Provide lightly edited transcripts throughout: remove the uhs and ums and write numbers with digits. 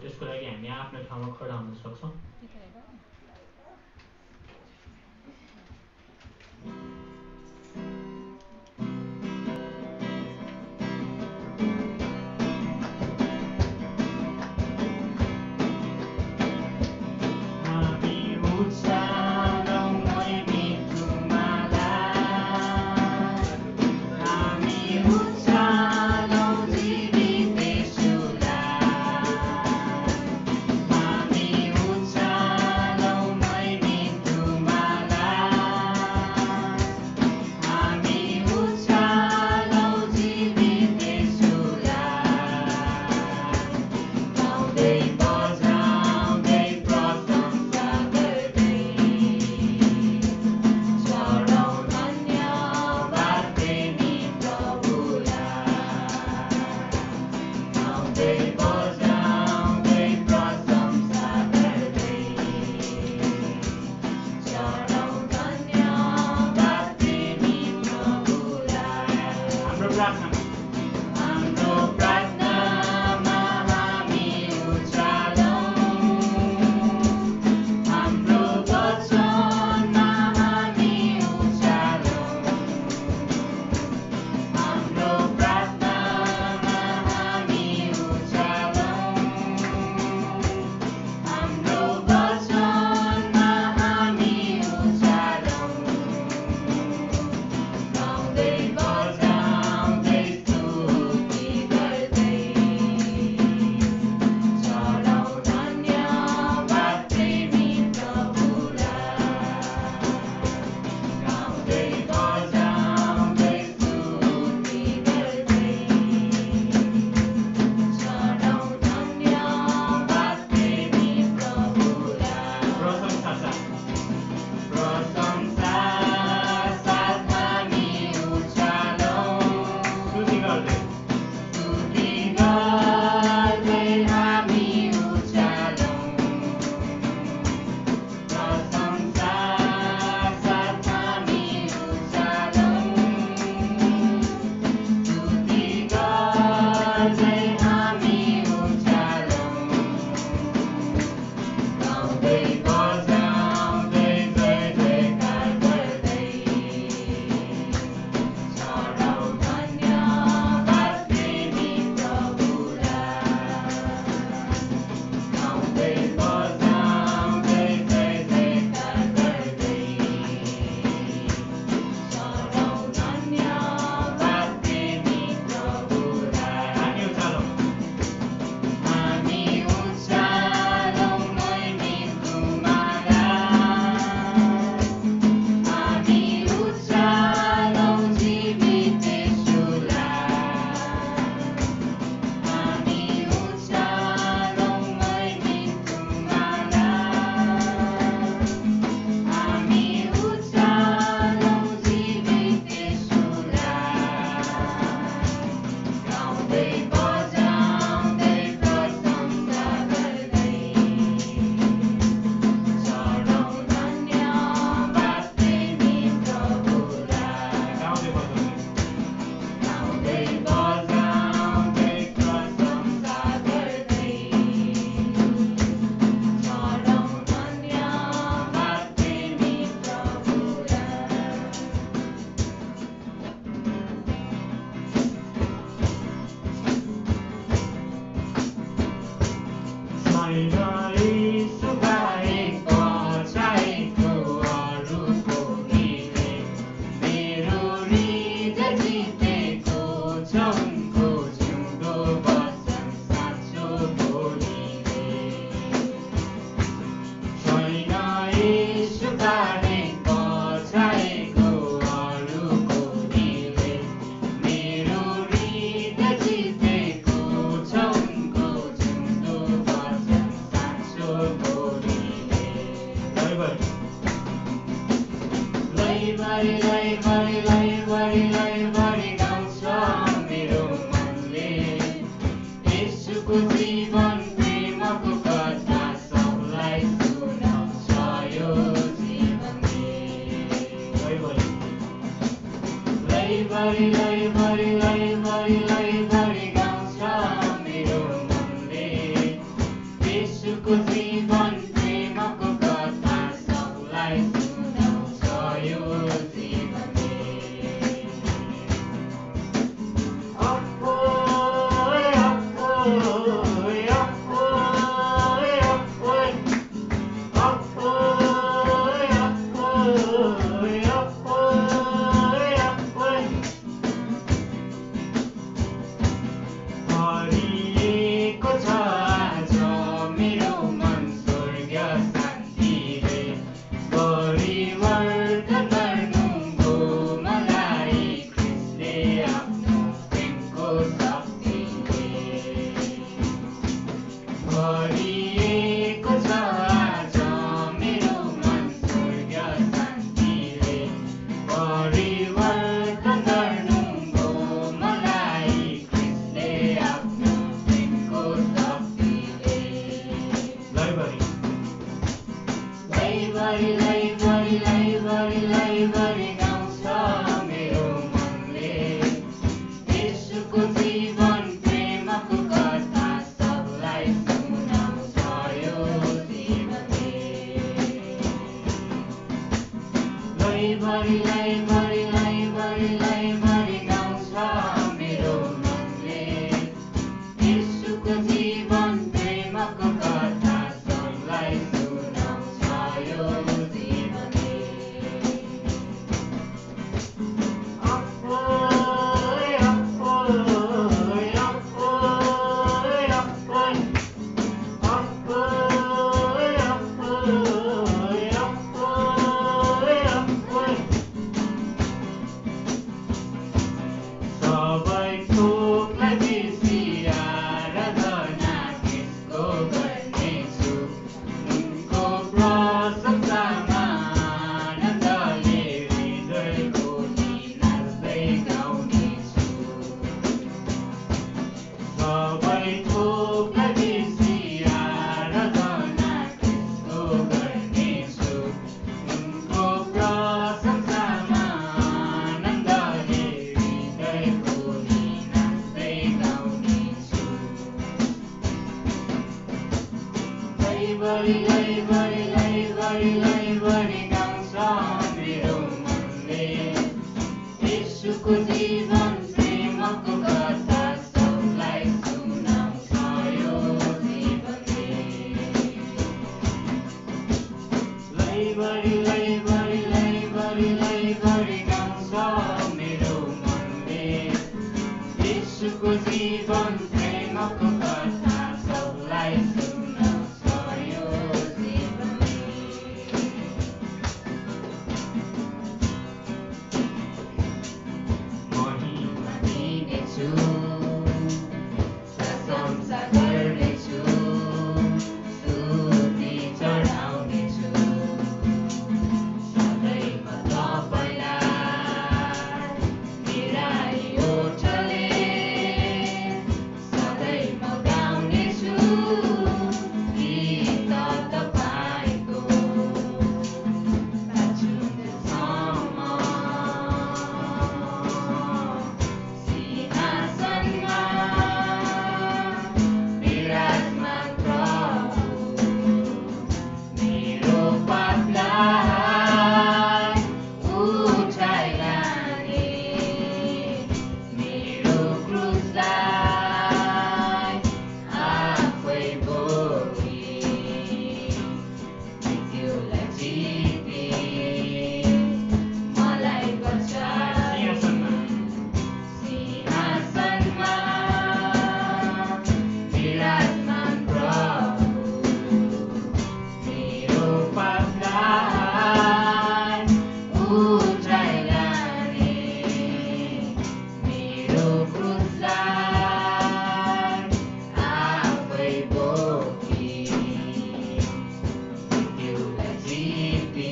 त्यसको लागि हामी आफ्नो ठाउँमा खडा हुन सक्छौँ। यसुको जीवन प्रेमको कथा सबलाई सुनाउँछ यो जीवनले। अप्पोय अप्पोय अप्पोय अप्पोय अप्पोय अप्पोय अप्पोय अप्पोय भरिएको छ आज मेरो मन स्वर्ग शान्तिले परिवर्तन गर्नुभयो मलाई ख्रिस्टले आफ्नो प्रेमको शक्तिले। भरिएको छ आज मेरो मन स्वर्ग शान्तिले परिवर्तन गर्नुभयो मलाई ख्रिस्टले आफ्नो प्रेमको शक्तिले। लैभरि लैभरि लैभरि लैभरि गाउँछ मेरो मनले यसुको जीवन प्रेमको कथा सबलाई सुनाउँछ यो जीवनले। लैभरि लैभरि लैभरि लैभरि गाउँछ मेरो मनले यसुको जीवन प्रेमको कथा सबलाई सुनाउँछ यो जीवनले। अप्पोय अप्पोय अप्पोय अप्पोय अप्पोय अप्पोय अप्पोय अप्पोय सबै थोकलाई बिर्सी आराधना त्यसको गर्नेछु उनको प्रशंसामा आनन्दले हृदय खोली नाच्दै गाउनेछु। सबै थोकलाई बिर्सी आराधना त्यसको गर्नेछु उनको प्रशंसामा आनन्दले हृदय खोली नाच्दै गाउनेछु। लैभरि लैभरि लैभरि लैभरि गाउँछ मेरो मनले यसुको जीवन प्रेमको कथा सबलाई सुनाउँछ यो जीवनले। लैभरि लैभरि लैभरि लैभरि गाउँछ मेरो मनले यसुको जीवन प्रेमको कथा सबलाई सुनाउँछ यो जीवनले। महिमा दिनेछु प्रशंसा गर्नेछु स्तुति चढाउनेछु सधैँ म तपाईँलाई मेरा ओठले सधैँ म गाउनेछु गीत तपाईँको अछुतसम्म। सिंहासनमा विराजमान प्रभु मेरो पापलाई उठाइ लाने मेरो क्रुसलाई आफै बोकी मृत्युलाई जिते मलाई बचाए। सिंहासनमा विराजमान प्रभु मेरो पापलाई उठाइ लाने मेरो क्रुसलाई आफै बोकी मृत्युलाई जिते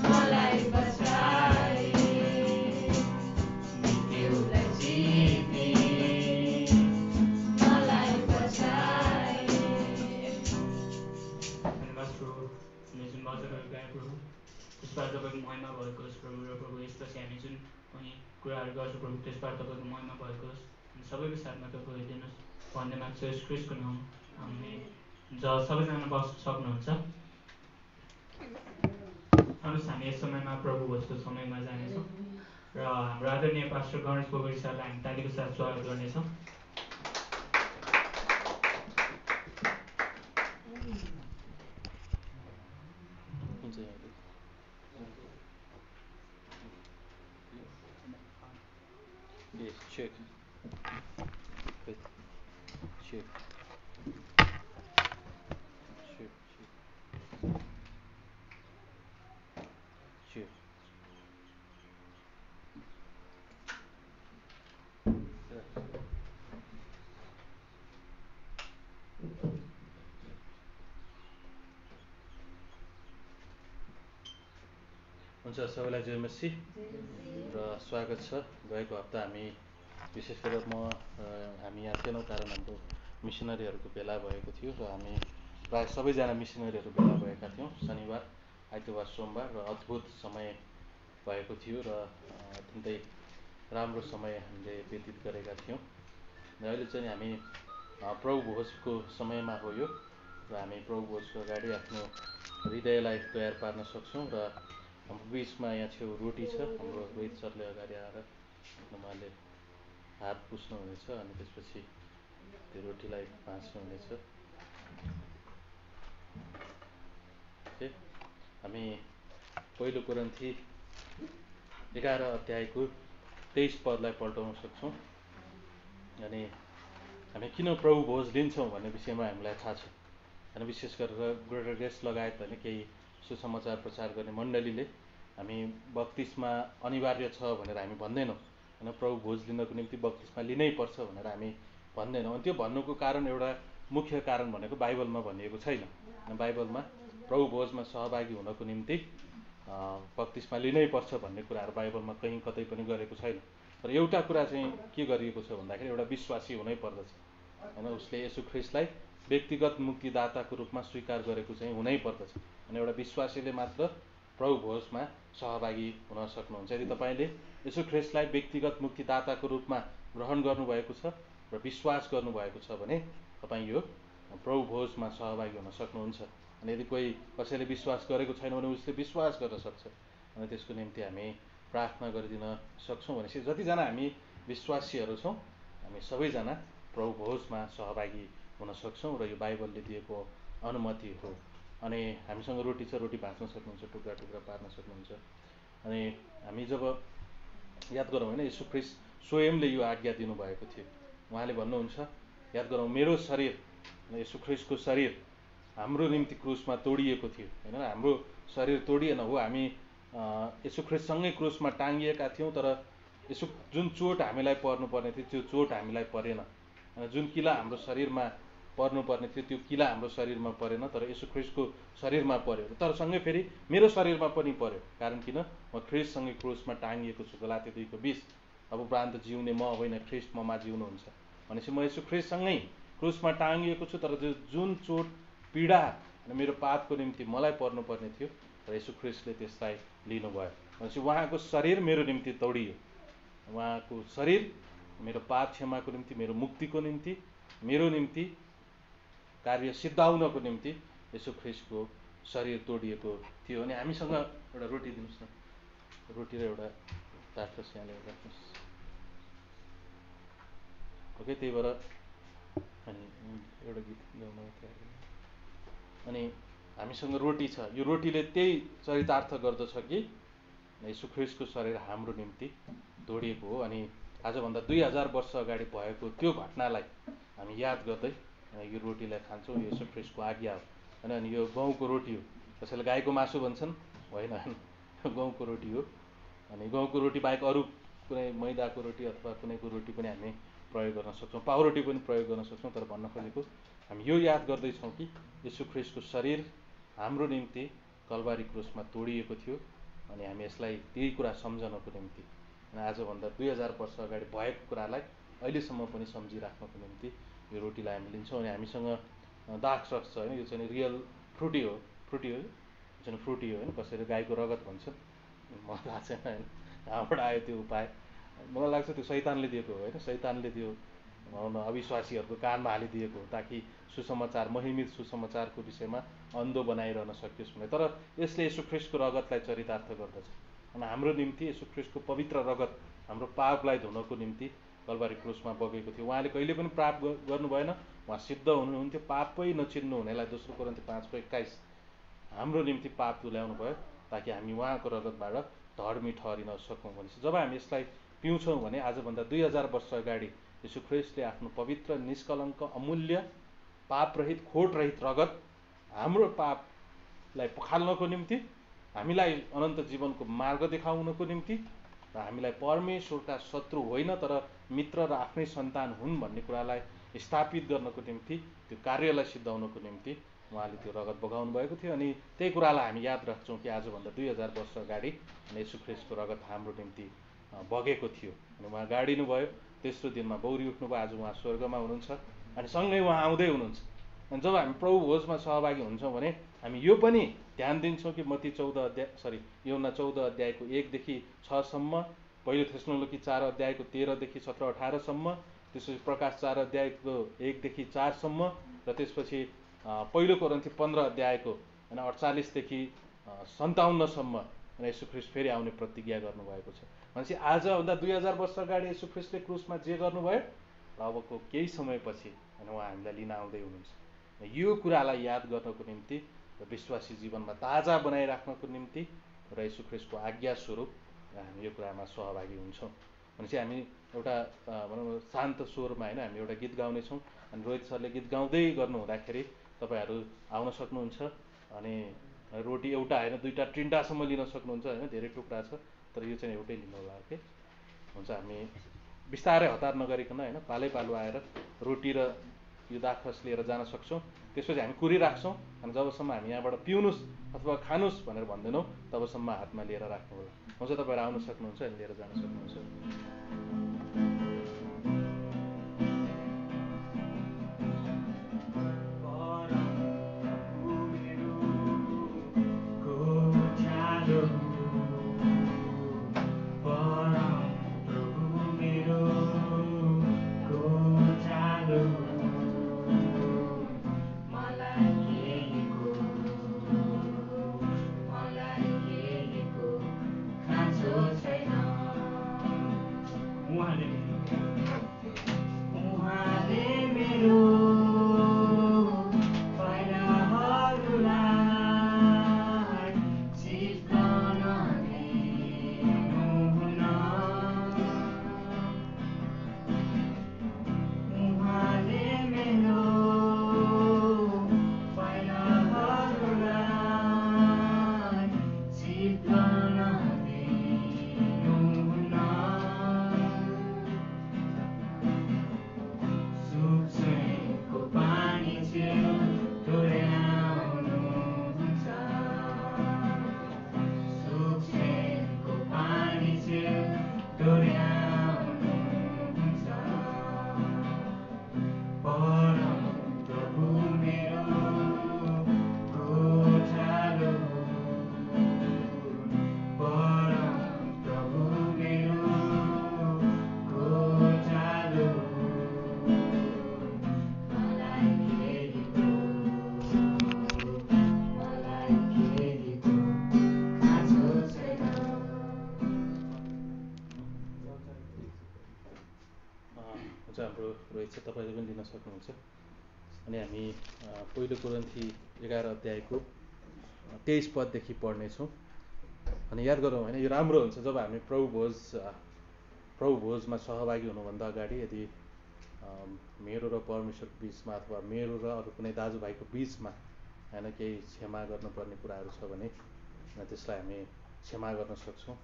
मलाई बचाए। मृत्युलाई जिते मलाई बचाए। धन्यवाद प्रभु, हामीले जुन वचनहरू गायौँ प्रभु त्यसबाट तपाईँको महिमा भएको होस् प्रभु। र प्रभु यसपछि हामी जुन पनि कुराहरू गर्छौँ प्रभु त्यसबाट तपाईँको महिमा भएको होस्। हामी सबैको साथमा तपाईँ हेरिदिनुहोस् भन्ने माग्छु यस ख्रिस्टको नाउँमा। हामी सबैजना बस्न सक्नुहुन्छ। आउनुहोस् हामी यस समयमा प्रभु भोजको समयमा जानेछौँ र हाम्रो आदरणीय पास्टर गणेश बोगरी सरलाई हामी तालीको साथ स्वागत गर्नेछौँ। Yes, check. Wait. Check. Check. Check. हुन्छ, सबैलाई जय मसीह र स्वागत छ। गएको हप्ता हामी विशेष गरेर हामी यहाँ थिएनौँ कारण हाम्रो मिसनरीहरूको भेला भएको थियो र हामी प्रायः सबैजना मिसनरीहरू भेला भएका थियौँ। शनिबार, आइतबार, सोमबार र अद्भुत समय भएको थियो र अत्यन्तै राम्रो समय हामीले व्यतीत गरेका थियौँ। र अहिले चाहिँ हामी प्रभु भोजको समयमा हो यो र हामी प्रभु भोजको अगाडि आफ्नो हृदयलाई तयार पार्न सक्छौँ र हाम्रो बिचमा यहाँ छेउ रोटी छ। हाम्रो रोहित सरले अगाडि आएर उहाँले हात पुस्नुहुनेछ अनि त्यसपछि त्यो रोटीलाई भाँच्नुहुनेछ। हामी पहिलो कोरिन्थी 11 अध्यायको 23 पदलाई पल्टाउन सक्छौँ। अनि हामी किन प्रभु भोज लिन्छौँ भन्ने विषयमा हामीलाई थाहा छ। अनि विशेष गरेर ग्रेटर गेस्ट लगायत होइन केही सुसमाचार प्रचार गर्ने मण्डलीले हामी बत्तिसमा अनिवार्य छ भनेर हामी भन्दैनौँ। होइन, प्रभु भोज लिनको निम्ति बत्तिसमा लिनै पर्छ भनेर हामी भन्दैनौँ। अनि त्यो भन्नुको कारण एउटा मुख्य कारण भनेको बाइबलमा भनिएको छैन। बाइबलमा प्रभु भोजमा सहभागी हुनको निम्ति बत्तिसमा लिनै पर्छ भन्ने कुराहरू बाइबलमा कहीँ कतै पनि गरेको छैन। तर एउटा कुरा चाहिँ के गरिएको छ भन्दाखेरि एउटा विश्वासी हुनै पर्दछ। होइन, उसले येशू ख्रीष्टलाई व्यक्तिगत मुक्तिदाताको रूपमा स्वीकार गरेको चाहिँ हुनै पर्दछ। अनि एउटा विश्वासीले मात्र प्रभु भोजमा सहभागी हुन सक्नुहुन्छ। यदि तपाईँले येशू ख्रीष्टलाई व्यक्तिगत मुक्तिदाताको रूपमा ग्रहण गर्नुभएको छ र विश्वास गर्नुभएको छ भने तपाईँ यो प्रभु भोजमा सहभागी हुन सक्नुहुन्छ। अनि यदि कोही कसैले विश्वास गरेको छैन भने उसले विश्वास गर्न सक्छ। अनि त्यसको निम्ति हामी प्रार्थना गरिदिन सक्छौँ। भनेपछि जतिजना हामी विश्वासीहरू छौँ हामी सबैजना प्रभु भोजमा सहभागी हुन सक्छौँ र यो बाइबलले दिएको अनुमति हो। अनि हामीसँग रोटी छ, रोटी भाँच्न सक्नुहुन्छ, टुक्रा टुक्रा पार्न सक्नुहुन्छ। अनि हामी जब याद गरौँ होइन, येशू ख्रीष्ट स्वयंले यो आज्ञा दिनुभएको थियो। उहाँले भन्नुहुन्छ, याद गरौँ, मेरो शरीर, येशू ख्रीष्टको शरीर हाम्रो निम्ति क्रुसमा तोडिएको थियो। होइन, हाम्रो शरीर तोडिएन हो, हामी येशू ख्रीष्टसँगै क्रुसमा टाँगिएका थियौँ। तर यसो जुन चोट हामीलाई पर्नुपर्ने थियो त्यो चोट हामीलाई परेन। जुन किला हाम्रो शरीरमा पर्नुपर्ने थियो त्यो किला हाम्रो शरीरमा परेन, तर येशू ख्रीष्टको शरीरमा पर्यो। तर सँगै फेरि मेरो शरीरमा पनि पर्यो। कारण किन? म ख्रीष्टसँगै क्रुसमा टाँगिएको छु। गलाती 2:20। अब उपरान्त जिउने म होइन, ख्रीष्ट ममा जिउनुहुन्छ। भनेपछि म येशू ख्रीष्टसँगै क्रुसमा टाँगिएको छु। तर जुन चोट, पीडा मेरो पापको निम्ति मलाई पर्नुपर्ने थियो, र येशू ख्रीष्टले त्यसलाई लिनुभयो। भनेपछि उहाँको शरीर मेरो निम्ति तोडियो। उहाँको शरीर मेरो पाप क्षमाको निम्ति, मेरो मुक्तिको निम्ति, मेरो निम्ति कार्य सिद्धाउनको निम्ति येशू ख्रीष्टको शरीर तोडिएको थियो। अनि हामीसँग एउटा रोटी दिनुहोस् न, रोटी र एउटा ताटरस यहाँ ल्याएर राख्नुहोस्। ओके, त्यही भएर अनि एउटा गीत गाउन तयार। अनि हामीसँग रोटी छ। यो रोटीले त्यही चरितार्थ गर्दछ कि येशू ख्रीष्टको शरीर हाम्रो निम्ति तोडिएको हो। अनि आजभन्दा 2000 वर्ष अगाडि भएको त्यो घटनालाई हामी याद गर्दै यो रोटीलाई खान्छौँ। यो येशू ख्रीष्टको आज्ञा हो। होइन, अनि यो गहुँको रोटी हो। कसैले गाईको मासु भन्छन्, होइन, गहुँको रोटी हो। अनि गहुँको रोटी बाहेक अरू कुनै मैदाको रोटी अथवा कुनैको रोटी पनि हामी प्रयोग गर्न सक्छौँ, पाउरोटी पनि प्रयोग गर्न सक्छौँ। तर भन्न खोजेको हामी यो याद गर्दैछौँ कि येशू ख्रीष्टको शरीर हाम्रो निम्ति कल्वारी क्रुसमा तोडिएको थियो। अनि हामी यसलाई त्यही कुरा सम्झनको निम्ति, आजभन्दा 2000 वर्ष अगाडि भएको कुरालाई अहिलेसम्म पनि सम्झिराख्नको निम्ति यो रोटीलाई हामी लिन्छौँ। अनि हामीसँग दार्क रस छ। होइन, यो चाहिँ रियल फ्रुटी हो। फ्रुटी हो, चाहिँ फ्रुटी हो। होइन, कसैले गाईको रगत भन्छन्, मलाई थाहा छैन होइन कहाँबाट आयो त्यो उपाय। मलाई लाग्छ त्यो शैतानले दिएको हो। होइन, शैतानले त्यो अविश्वासीहरूको कानमा हालिदिएको हो ताकि सुसमाचार महिमित सुसमाचारको विषयमा अन्धो बनाइरहन सकियोस् भने। तर यसले येशू ख्रीष्टको रगतलाई चरितार्थ गर्दछ अनि हाम्रो निम्ति येशू ख्रीष्टको पवित्र रगत हाम्रो पापलाई धुनको निम्ति कल्वारी क्रुसमा बगेको थियो। उहाँले कहिले पनि पाप गर्नु भएन, उहाँ सिद्ध हुनुहुन्थ्यो, पापै नचिन्नु हुनेलाई 2 कोरिन्थी 5:21 हाम्रो निम्ति पाप तुल्याउनु भयो ताकि हामी उहाँको रगतबाट धर्मी ठहरिन सकौँ। भनेपछि जब हामी यसलाई पिउँछौँ भने आजभन्दा 2000 वर्ष अगाडि येशू ख्रीष्टले आफ्नो पवित्र निष्कलङ्क अमूल्य पापरहित खोटरहित रगत हाम्रो पापलाई पखाल्नको निम्ति, हामीलाई अनन्त जीवनको मार्ग देखाउनको निम्ति र हामीलाई परमेश्वरका शत्रु होइन तर मित्र र आफ्नै सन्तान हुन् भन्ने कुरालाई स्थापित गर्नको निम्ति, त्यो कार्यलाई सिद्धाउनको निम्ति उहाँले त्यो रगत बगाउनु भएको थियो। अनि त्यही कुरालाई हामी याद राख्छौँ कि आजभन्दा 2000 वर्ष अगाडि येशू ख्रीष्टको रगत हाम्रो निम्ति बगेको थियो अनि उहाँ गाडिनु भयो, तेस्रो दिनमा बौरी उठ्नुभयो, आज उहाँ स्वर्गमा हुनुहुन्छ अनि सँगै उहाँ आउँदै हुनुहुन्छ। अनि जब हामी प्रभु भोजमा सहभागी हुन्छौँ भने हामी यो पनि ध्यान दिन्छौँ कि यूहन्ना 14 अध्यायको 1 देखि 6 सम्म, पहिलो थेसलोनिके 4 अध्यायको 13 देखि 17-18 सम्म, त्यसपछि प्रकाश 4 अध्यायको 1 देखि 4 सम्म र त्यसपछि पहिलो कोरिन्थी 15 अध्यायको 48 देखि 57 सम्म येशू ख्रीष्ट फेरि आउने प्रतिज्ञा गर्नुभएको छ। भनेपछि आजभन्दा 2000 वर्ष अगाडि येशू ख्रीष्टले क्रुसमा जे गर्नुभयो र अबको केही समयपछि उहाँ हामीलाई लिन आउँदै हुनुहुन्छ। यो कुरालाई याद गर्नको निम्ति र विश्वासी जीवनमा ताजा बनाइराख्नको निम्ति र येशू ख्रीष्टको आज्ञा स्वरूप हामी यो कुरामा सहभागी हुन्छौँ। भनेपछि हामी एउटा भनौँ शान्त स्वरमा होइन हामी एउटा गीत गाउनेछौँ अनि रोहित सरले गीत गाउँदै गर्नु हुँदाखेरि तपाईँहरू आउन सक्नुहुन्छ अनि रोटी एउटा होइन 2टा 3टासम्म लिन सक्नुहुन्छ होइन, धेरै टुक्रा छ तर यो चाहिँ एउटै लिनु होला के हुन्छ। हामी बिस्तारै हतार नगरिकन होइन पालै पालो आएर रोटी र यो दाखरस लिएर जान सक्छौँ। त्यसपछि हामी कुरिराख्छौँ अनि जबसम्म हामी यहाँबाट पिउनुहोस् अथवा खानुहोस् भनेर भन्दैनौँ तबसम्म हातमा लिएर राख्नु होला। हुन्छ, तपाईँहरू आउन सक्नुहुन्छ अनि लिएर जान सक्नुहुन्छ। हाम्रो रोहित छ, तपाईँले पनि लिन सक्नुहुन्छ। अनि हामी पहिलो कोरिन्थी 11 अध्यायको 23 पददेखि पढ्नेछौँ। अनि याद गरौँ होइन, यो राम्रो हुन्छ जब हामी प्रभु भोजमा सहभागी हुनुभन्दा अगाडि यदि मेरो र परमेश्वरको बिचमा अथवा मेरो र अरू कुनै दाजुभाइको बिचमा होइन केही क्षमा गर्नुपर्ने कुराहरू छ भने त्यसलाई हामी क्षमा गर्न सक्छौँ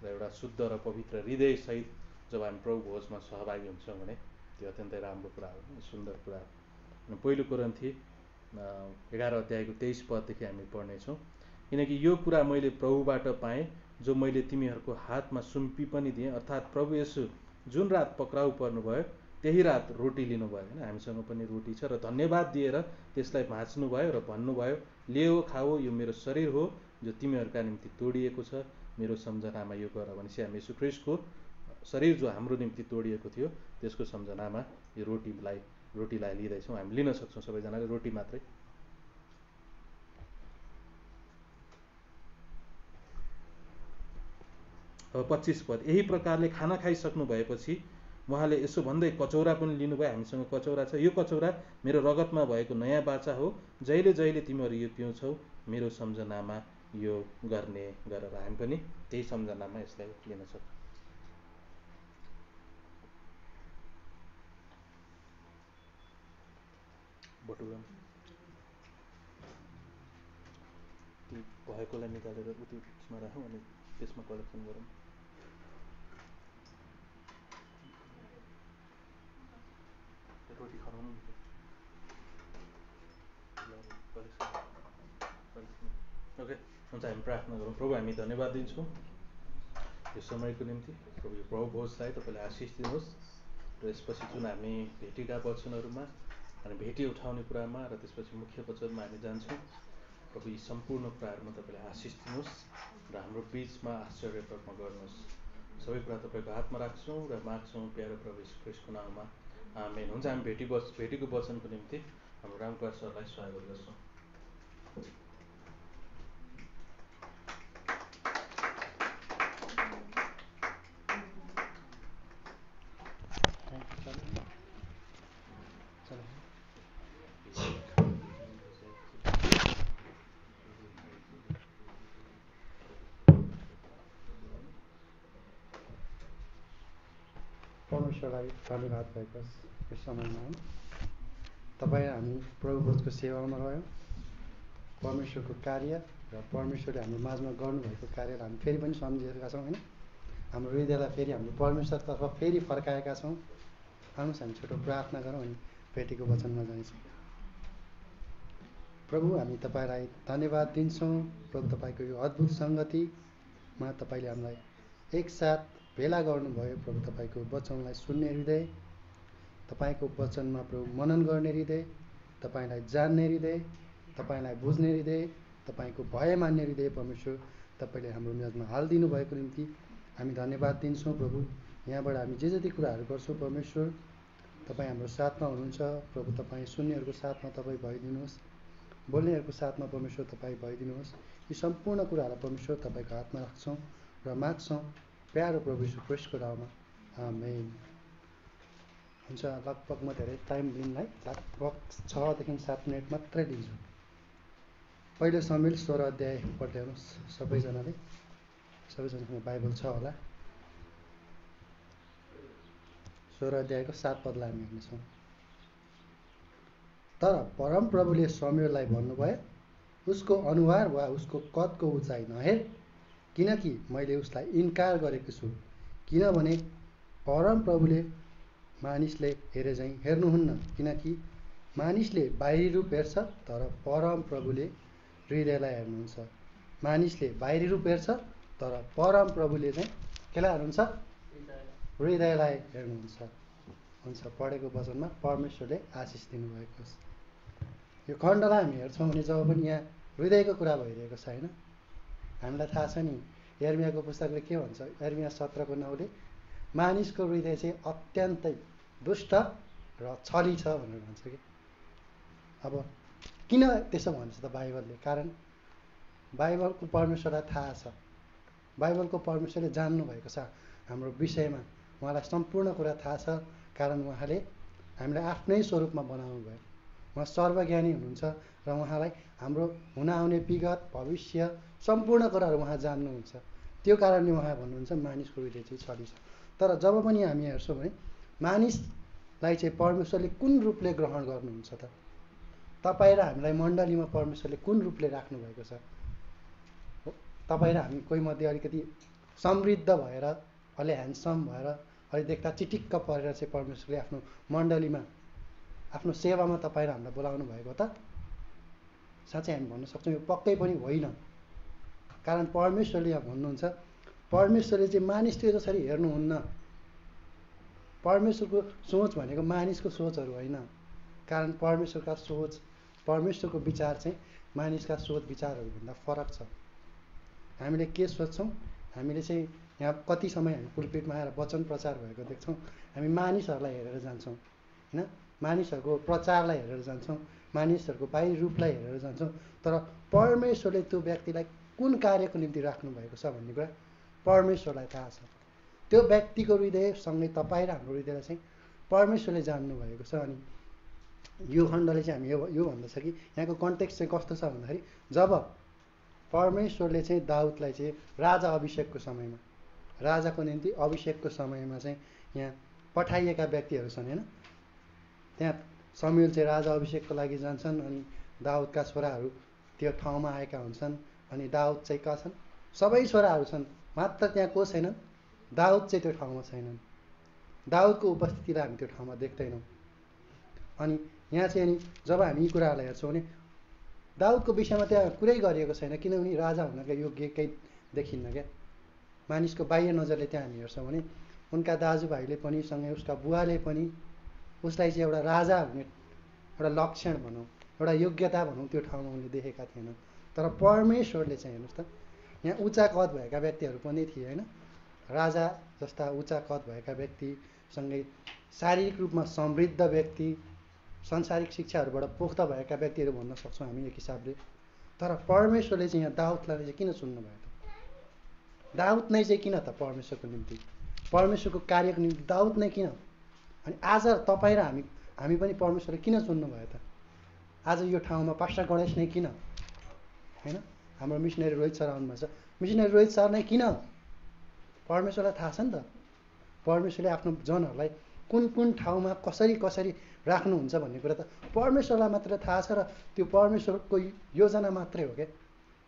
र एउटा शुद्ध र पवित्र हृदयसहित जब हामी प्रभु भोजमा सहभागी हुन्छौँ भने त्यो अत्यन्तै राम्रो कुरा हो, सुन्दर कुरा हो। अनि पहिलो कोरिन्थी 11 अध्यायको 23 पददेखि हामी पढ्नेछौँ। किनकि यो कुरा मैले प्रभुबाट पाएँ जो मैले तिमीहरूको हातमा सुम्पी पनि दिएँ, अर्थात् प्रभु येशू जुन रात पक्राउ पर्नुभयो त्यही रात रोटी लिनुभयो होइन, हामीसँग पनि रोटी छ र धन्यवाद दिएर त्यसलाई भाँच्नुभयो र भन्नुभयो, लियो खाओ, यो मेरो शरीर हो जो तिमीहरूका निम्ति तोडिएको छ, मेरो सम्झनामा यो गर। भनेपछि हामी येशू ख्रीष्टको शरीर जो हाम्रो निम्ति तोडिएको थियो त्यसको सम्झनामा यो रोटीलाई लिँदैछौँ। हामी लिन सक्छौँ सबैजनाले रोटी मात्रै। अब 25 पद, यही प्रकारले खाना खाइसक्नु भएपछि उहाँले यसो भन्दै कचौरा पनि लिनुभयो। हामीसँग कचौरा छ। यो कचौरा मेरो रगतमा भएको नयाँ बाचा हो। जहिले जहिले तिमीहरू यो पिउँछौ मेरो सम्झनामा यो गर्ने गरेर। हामी पनि त्यही सम्झनामा यसलाई लिन सक्छौँ। बटुवा भएकोलाई निकालेर उत्योमा राखौँ अनि त्यसमा कलेक्सन गरौँ। रोटी खनाउनु ओके हुन्छ। हामी प्रार्थना गरौँ। प्रभु, हामी धन्यवाद दिन्छौँ यो समयको निम्ति। प्रभु, यो प्रभु भोजलाई तपाईँले आशिष दिनुहोस् र यसपछि जुन हामी भेटेका वचनहरूमा अनि भेटी उठाउने कुरामा र त्यसपछि मुख्य वचनमा हामी जान्छौँ। प्रभु, यी सम्पूर्ण कुराहरूमा तपाईँले आशिष दिनुहोस् र हाम्रो बिचमा आश्चर्य कर्म गर्नुहोस्। सबै कुरा तपाईँको हातमा राख्छौँ र माग्छौँ प्यारो प्रभु यीशु ख्रीष्टको नाममा, आमेन। हुन्छ। हामी भेटेको वचनको निम्ति हाम्रो रामकुमार सरलाई स्वागत गर्छौँ। परमेश्वरलाई धन्यवाद भएको यस समयमा तपाईँ हामी प्रभु भोजको सेवामा रह्यौँ। परमेश्वरको कार्य र परमेश्वरले हाम्रो माझमा गर्नुभएको कार्यलाई हामी फेरि पनि सम्झेका छौँ होइन। हाम्रो हृदयलाई फेरि हाम्रो परमेश्वरतर्फ फेरि फर्काएका छौँ। आउनुहोस् हामी छोटो प्रार्थना गरौँ अनि भेटेको वचनमा जान्छौँ। प्रभु, हामी तपाईँलाई धन्यवाद दिन्छौँ। प्रभु, तपाईँको यो अद्भुत सङ्गतिमा तपाईँले हामीलाई एकसाथ भेला गर्नुभयो। प्रभु, तपाईँको वचनलाई सुन्ने हृदय, तपाईँको वचनमा प्रभु मनन गर्ने हृदय, तपाईँलाई जान्ने हृदय, तपाईँलाई बुझ्ने हृदय, तपाईँको भय मान्ने हृदय परमेश्वर तपाईँले हाम्रो माझमा हालिदिनु भएको निम्ति हामी धन्यवाद दिन्छौँ। प्रभु, यहाँबाट हामी जे जति कुराहरू गर्छौँ परमेश्वर तपाईँ हाम्रो साथमा हुनुहुन्छ। प्रभु, तपाईँ सुन्नेहरूको साथमा तपाईँ भइदिनुहोस्, बोल्नेहरूको साथमा परमेश्वर तपाईँ भइदिनुहोस्। यी सम्पूर्ण कुराहरूलाई परमेश्वर तपाईँको हातमा राख्छौँ र माग्छौँ प्यारो प्रभु यीशु ख्रीष्टको नाममा, आमेन। हुन्छ। लगभग म धेरै टाइम लिन्न है, लगभग 6 देखि 7 मिनट मात्रै लिन्छु। पहिलो समुएल 16 अध्याय पढ्दै आउनुहोस् सबैजनाले। सबैजनासँग बाइबल छ होला। 16 अध्यायको 7 पदलाई हामी हेर्नेछौँ। तर परमप्रभुले समुएललाई भन्नुभयो, उसको अनुहार वा उसको कदको उचाइ नहेर, किनकि मैले उसलाई इन्कार गरेको छु। किनभने परमप्रभुले मानिसले हेरे झैँ हेर्नुहुन्न, किनकि मानिसले बाहिरी रूप हेर्छ तर परमप्रभुले हृदयलाई हेर्नुहुन्छ। मानिसले बाहिरी रूप हेर्छ तर परमप्रभुले चाहिँ केलाई हेर्नुहुन्छ? हृदयलाई हेर्नुहुन्छ। हुन्छ। पढेको वचनमा परमेश्वरले आशिष दिनुभएको छ। यो खण्डलाई हामी हेर्छौँ भने जब पनि यहाँ हृदयको कुरा भइरहेको छ होइन। हामीलाई थाहा छ नि यर्मियाको पुस्तकले के भन्छ? यर्मिया 17:9ले मानिसको हृदय चाहिँ अत्यन्तै दुष्ट र छली छ भनेर भन्छ कि। अब किन त्यसो भन्छ त बाइबलले? कारण बाइबलको परमेश्वरलाई थाहा छ। बाइबलको परमेश्वरले जान्नुभएको छ हाम्रो विषयमा। उहाँलाई सम्पूर्ण कुरा थाहा छ, कारण उहाँले हामीलाई आफ्नै स्वरूपमा बनाउनु भयो। उहाँ सर्वज्ञानी हुनुहुन्छ र उहाँलाई हाम्रो हुन आउने विगत भविष्य सम्पूर्ण कुराहरू उहाँ जान्नुहुन्छ। त्यो कारणले उहाँ भन्नुहुन्छ मानिसको हृदय चाहिँ छली छ। तर जब पनि हामी हेर्छौँ भने मानिसलाई चाहिँ परमेश्वरले कुन रूपले ग्रहण गर्नुहुन्छ त? तपाईँ र हामीलाई मण्डलीमा परमेश्वरले कुन रूपले राख्नुभएको छ? तपाईँ र हामी कोही मध्ये अलिकति समृद्ध भएर, अलि ह्यान्डसम भएर, अलि देख्दा चिटिक्क परेर चाहिँ परमेश्वरले आफ्नो मण्डलीमा आफ्नो सेवामा तपाईँ र हामीलाई बोलाउनु भएको त? साँच्चै हामी भन्न सक्छौँ यो पक्कै पनि होइन। कारण परमेश्वरले यहाँ भन्नुहुन्छ, परमेश्वरले चाहिँ मानिसले जसरी हेर्नुहुन्न। परमेश्वरको सोच भनेको मानिसको सोचहरू होइन। कारण परमेश्वरका सोच, परमेश्वरको विचार चाहिँ मानिसका सोच विचारहरूभन्दा फरक छ। हामीले के सोच्छौँ? हामीले चाहिँ यहाँ कति समय हामी पुलपिटमा आएर वचन प्रचार भएको देख्छौँ, हामी मानिसहरूलाई हेरेर जान्छौँ। होइन, मानिसहरूको प्रचारलाई हेरेर जान्छौँ, मानिसहरूको बाहिरी रूपलाई हेरेर जान्छौँ, तर परमेश्वरले त्यो व्यक्तिलाई कुन कार्यको निम्ति राख्नुभएको छ भन्ने कुरा परमेश्वरलाई थाहा छ। त्यो व्यक्तिको हृदयसँगै तपाईँ र हाम्रो हृदयलाई चाहिँ परमेश्वरले जान्नुभएको छ। अनि यो खण्डले चाहिँ हामी यो भन्दछ कि यहाँको कन्टेक्स्ट चाहिँ कस्तो छ भन्दाखेरि जब परमेश्वरले चाहिँ दाउदलाई चाहिँ राजा अभिषेकको समयमा, राजाको निम्ति अभिषेकको समयमा चाहिँ यहाँ पठाइएका व्यक्तिहरू छन् होइन। त्यहाँ शमूएल चाहिँ राजा अभिषेकको लागि जान्छन् अनि दाउदका छोराहरू त्यो ठाउँमा आएका हुन्छन्। अनि दाउद चाहिँ कहाँ छन्? सबै छोराहरू छन्, मात्र त्यहाँ को छैनन्? दाउद चाहिँ त्यो ठाउँमा छैनन्। दाउदको उपस्थितिलाई हामी त्यो ठाउँमा देख्दैनौँ। अनि यहाँ चाहिँ अनि जब हामी यी कुराहरूलाई हेर्छौँ भने दाउदको विषयमा त्यहाँ कुरै गरिएको छैन, किनभने राजा हुनका योग्य केही देखिन्न क्या। मानिसको बाह्य नजरले त्यहाँ हामी हेर्छौँ भने उनका दाजुभाइले पनि सँगै उसका बुवाले पनि उसलाई चाहिँ एउटा राजा हुने एउटा लक्षण भनौँ, एउटा योग्यता भनौँ त्यो ठाउँमा उनले देखेका थिएनन्। तर परमेश्वरले चाहिँ हेर्नुहोस् त, यहाँ उच्चा कद भएका व्यक्तिहरू पनि थिए होइन। राजा जस्ता उच्चा कद भएका व्यक्तिसँगै शारीरिक रूपमा समृद्ध व्यक्ति, सांसारिक शिक्षाहरूबाट पोख्त भएका व्यक्तिहरू भन्न सक्छौँ हामी एक हिसाबले। तर परमेश्वरले चाहिँ यहाँ दाउदलाई चाहिँ किन चुन्नुभयो त? दाउद नै चाहिँ किन त परमेश्वरको निम्ति, परमेश्वरको कार्यको निम्ति दाउद नै किन? अनि आज तपाईँ र हामी पनि परमेश्वरले किन चुन्नुभयो त? आज यो ठाउँमा पास्टर गणेश नै किन? होइन, हाम्रो मिसनरी रोहित सर आउनुभएको छ, मिसनरी रोहित सर नै किन? परमेश्वरलाई थाहा छ नि त, परमेश्वरले आफ्नो जनहरूलाई कुन कुन ठाउँमा कसरी कसरी राख्नुहुन्छ भन्ने कुरा त परमेश्वरलाई मात्र थाहा छ। र त्यो परमेश्वरको योजना मात्रै हो क्या।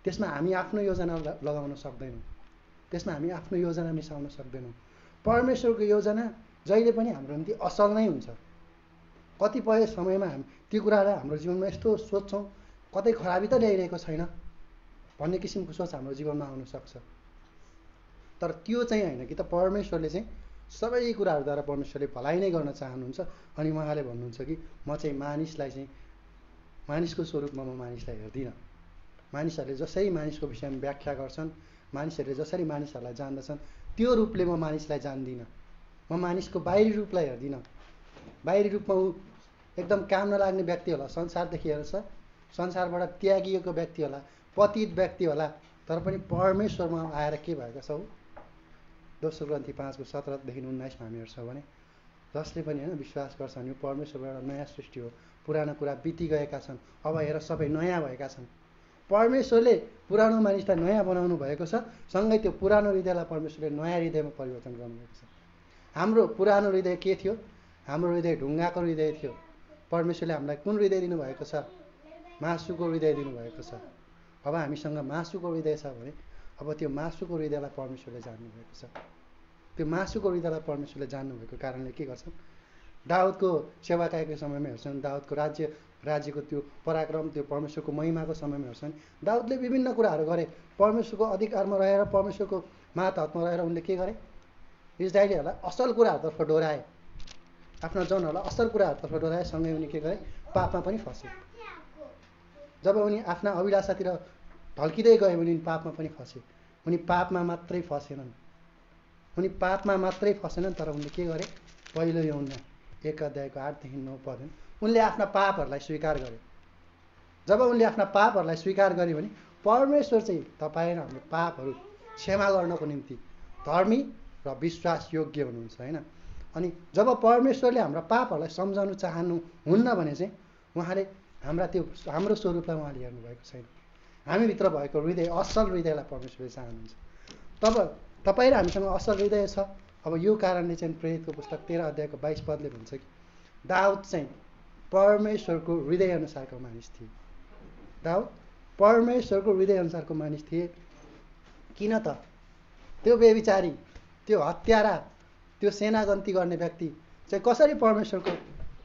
त्यसमा हामी आफ्नो योजना लगाउन सक्दैनौँ, त्यसमा हामी आफ्नो योजना मिसाउन सक्दैनौँ। परमेश्वरको योजना जहिले पनि हाम्रो निम्ति असल नै हुन्छ। कतिपय समयमा हामी त्यो कुरालाई हाम्रो जीवनमा यस्तो सोच्छौँ कतै खराबी त ल्याइरहेको छैन भन्ने किसिमको सोच हाम्रो जीवनमा आउन सक्छ। तर त्यो चाहिँ होइन कि त परमेश्वरले चाहिँ सबै कुराहरूद्वारा परमेश्वरले भलाइ नै गर्न चाहनुहुन्छ। अनि उहाँले भन्नुहुन्छ कि म चाहिँ मानिसलाई चाहिँ मानिसको स्वरूपमा म मानिसलाई हेर्दिनँ। मानिसहरूले जसरी मानिसको विषयमा व्याख्या गर्छन्, मानिसहरूले जसरी मानिसहरूलाई जान्दछन् त्यो रूपले म मानिसलाई जान्दिनँ। म मानिसको बाहिरी रूपलाई हेर्दिनँ। बाहिरी रूपमा ऊ एकदम काम नलाग्ने व्यक्ति होला, संसारदेखि हेर्छ, संसारबाट त्यागिएको व्यक्ति होला, पतित व्यक्ति होला, तर पनि परमेश्वरमा आएर के भएको छ ऊ? दोस्रो ग्रन्थी 5:17-19 हामी हेर्छौँ भने जसले पनि होइन विश्वास गर्छ भने परमेश्वरबाट एउटा नयाँ सृष्टि हो, पुरानो कुरा बितिगएका छन्, अब हेर सबै नयाँ भएका छन्। परमेश्वरले पुरानो मानिसलाई नयाँ बनाउनु भएको छ, सँगै त्यो पुरानो हृदयलाई परमेश्वरले नयाँ हृदयमा परिवर्तन गर्नुभएको छ। हाम्रो पुरानो हृदय के थियो? हाम्रो हृदय ढुङ्गाको हृदय थियो। परमेश्वरले हामीलाई कुन हृदय दिनुभएको छ? मासुको हृदय दिनुभएको छ। अब हामीसँग मासुको हृदय छ भने अब त्यो मासुको हृदयलाई परमेश्वरले जान्नुभएको छ। त्यो मासुको हृदयलाई परमेश्वरले जान्नुभएको कारणले के गर्छन्? दाउदको सेवाकायको समयमा हेर्छन्, दाउदको राज्यको त्यो पराक्रम, त्यो परमेश्वरको महिमाको समयमा हेर्छन्, दाउदले विभिन्न कुराहरू गरे। परमेश्वरको अधिकारमा रहेर, परमेश्वरको मातहतमा रहेर उनले के गरे? इस्राएलीहरूलाई असल कुराहरूतर्फ डोराए, आफ्ना जनहरूलाई असल कुराहरूतर्फ डोराए। सँगै उनी के गरे? पापमा पनि फसे। जब उनी आफ्ना अभिलाषातिर ढल्किँदै गए भने उनी पापमा पनि फसे। उनी पापमा मात्रै फसेनन्, उनी पापमा मात्रै फसेनन्, तर उनले के गरे? पहिलो यूहन्ना 1:8-9 उनले आफ्ना पापहरूलाई स्वीकार गरे। जब उनले आफ्ना पापहरूलाई स्वीकार गरे भने परमेश्वर चाहिँ तपाईँ र हाम्रो पापहरू क्षमा गर्नको निम्ति धर्मी र विश्वास योग्य हुनुहुन्छ होइन। अनि जब परमेश्वरले हाम्रा पापहरूलाई सम्झाउनु चाहनुहुन्न भने चाहिँ उहाँले हाम्रो स्वरूपलाई उहाँले हेर्नुभएको छैन। हामीभित्र भएको हृदय, असल हृदयलाई परमेश्वरले चाहनुहुन्छ। तब तपाईँ र हामीसँग असल हृदय छ। अब यो कारणले चाहिँ प्रेरितको पुस्तक 13:22 भन्छ कि दाउद चाहिँ परमेश्वरको हृदय अनुसारको मानिस थिए। दाउद परमेश्वरको हृदय अनुसारको मानिस थिए। किन त? त्यो बेविचारी, त्यो हत्यारा, त्यो सेनागन्ती गर्ने व्यक्ति चाहिँ कसरी परमेश्वरको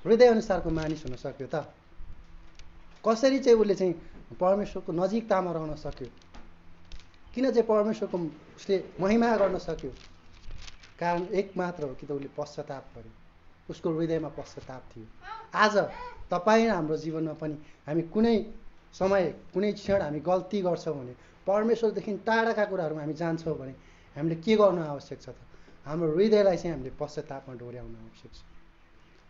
हृदय अनुसारको मानिस हुन सक्यो त? कसरी चाहिँ उसले चाहिँ परमेश्वरको नजिकतामा रहन सक्यो? किन चाहिँ परमेश्वरको उसले महिमा गर्न सक्यो? कारण एक मात्र हो कि त उसले पश्चाताप गर्यो, उसको हृदयमा पश्चाताप थियो। आज तपाईँ हाम्रो जीवनमा पनि हामी कुनै समय, कुनै क्षण हामी गल्ती गर्छौँ भने, परमेश्वरदेखि टाढाका कुराहरूमा हामी जान्छौँ भने हामीले के गर्नु आवश्यक छ त? हाम्रो हृदयलाई चाहिँ हामीले पश्चातापमा डोर्याउनु आवश्यक छ।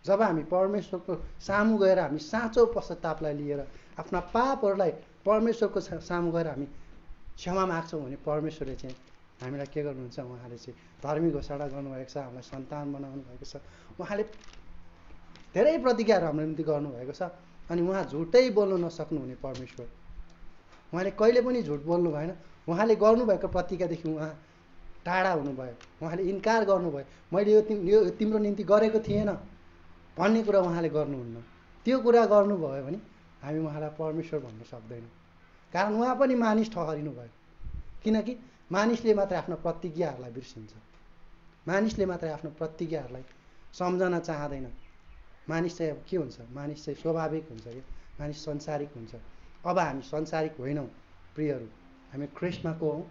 जब हामी परमेश्वरको सामु गएर हामी साँचो पश्चातापलाई लिएर आफ्ना पापहरूलाई परमेश्वरको सामु गएर हामी क्षमा माग्छौँ भने परमेश्वरले चाहिँ हामीलाई के गर्नुहुन्छ, उहाँले चाहिँ धर्मी घोषणा गर्नुभएको छ, हामीलाई सन्तान बनाउनु भएको छ। उहाँले धेरै प्रतिज्ञाहरू हाम्रो निम्ति गर्नुभएको छ। अनि उहाँ झुटै बोल्नु नसक्नुहुने परमेश्वर, उहाँले कहिले पनि झुट बोल्नु भएन। उहाँले गर्नुभएको प्रतिज्ञादेखि उहाँ टाढा हुनुभयो, उहाँले इन्कार गर्नुभयो। मैले यो तिम्रो निम्ति गरेको थिएन भन्ने कुरा उहाँले गर्नुहुन्न। त्यो कुरा गर्नुभयो भने हामी उहाँलाई परमेश्वर भन्न सक्दैनौँ, कारण उहाँ पनि मानिस ठहरिनु भयो। किनकि मानिसले मात्रै आफ्नो प्रतिज्ञाहरूलाई बिर्सिन्छ, मानिसले मात्रै आफ्नो प्रतिज्ञाहरूलाई सम्झन चाहँदैन। मानिस चाहिँ अब के हुन्छ, मानिस चाहिँ स्वाभाविक हुन्छ कि मानिस संसारिक हुन्छ। अब हामी संसारिक होइनौँ प्रियहरू, हामी ख्रिस्टमा को हौँ,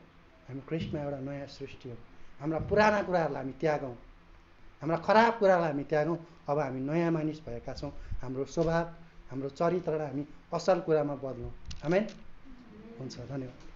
हामी ख्रिस्टमा एउटा नयाँ सृष्टि हौँ। हाम्रा पुराना कुराहरूलाई हामी त्यागौँ, हाम्रा खराब कुरालाई हामी त्यागौँ। अब हामी नयाँ मानिस भएका छौँ। हाम्रो स्वभाव, हाम्रो चरित्रलाई हामी असल कुरामा बदलौँ। आमेन। हुन्छ, धन्यवाद।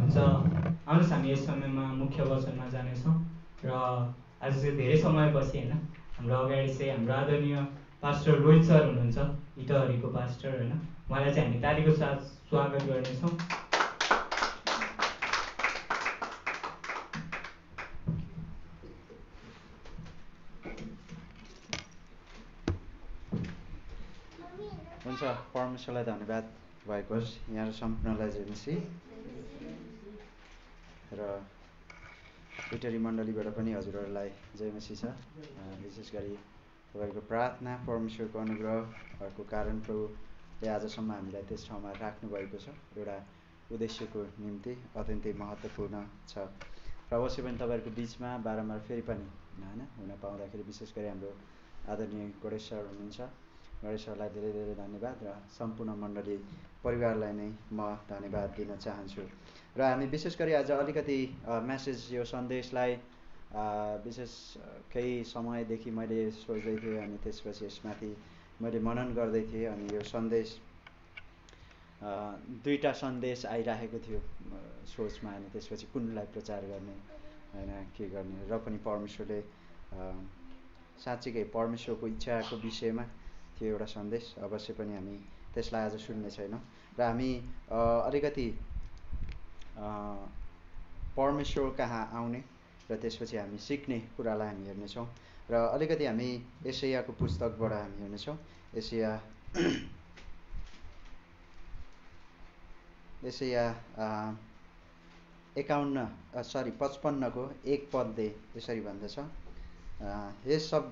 हुन्छ, आउनुहोस् हामी यस समयमा मुख्य वचनमा जानेछौँ। र आज चाहिँ धेरै समयपछि होइन, हाम्रो अगाडि चाहिँ हाम्रो आदरणीय पास्टर रोहित सर हुनुहुन्छ, इटहरीको पास्टर होइन। उहाँलाई चाहिँ हामी तालीको साथ स्वागत गर्नेछौँ। हुन्छ, परमेश्वरलाई धन्यवाद भएको होस्। यहाँ सम्पूर्णलाई जयमसी। र इटरी मण्डलीबाट पनि हजुरहरूलाई जयमसी छ। विशेष गरी तपाईँको प्रार्थना, परमेश्वरको अनुग्रहको कारण प्रभुले आजसम्म हामीलाई त्यस ठाउँमा राख्नुभएको छ, एउटा उद्देश्यको निम्ति अत्यन्तै महत्त्वपूर्ण छ। र अवश्य पनि तपाईँहरूको बिचमा बारम्बार फेरि पनि होइन हुन पाउँदाखेरि विशेष गरी हाम्रो आदरणीय गणेश सर हुनुहुन्छ। गणेश सरलाई धेरै धेरै धन्यवाद र सम्पूर्ण मण्डली परिवारलाई नै म धन्यवाद दिन चाहन्छु। र हामी विशेष गरी आज अलिकति मेसेज, यो सन्देशलाई विशेष केही समयदेखि मैले सोच्दै थिएँ अनि त्यसपछि यसमाथि मैले मनन गर्दै थिएँ। अनि यो सन्देश दुईवटा सन्देश आइराखेको थियो सोचमा, अनि त्यसपछि कुनलाई प्रचार गर्ने होइन के गर्ने। र पनि परमेश्वरले साँच्चीकै परमेश्वरको इच्छाको विषयमा थियो एउटा सन्देश। अवश्य पनि हामी त्यसलाई आज सुन्ने छैनौँ र हामी अलिकति परमेश्वर कहाँ आउने र त्यसपछि हामी सिक्ने कुरालाई हामी हेर्नेछौँ। र अलिकति हामी एसायाको पुस्तकबाट हामी हेर्नेछौँ। एसाया 55को 1 पदले यसरी भन्दछ, हे सब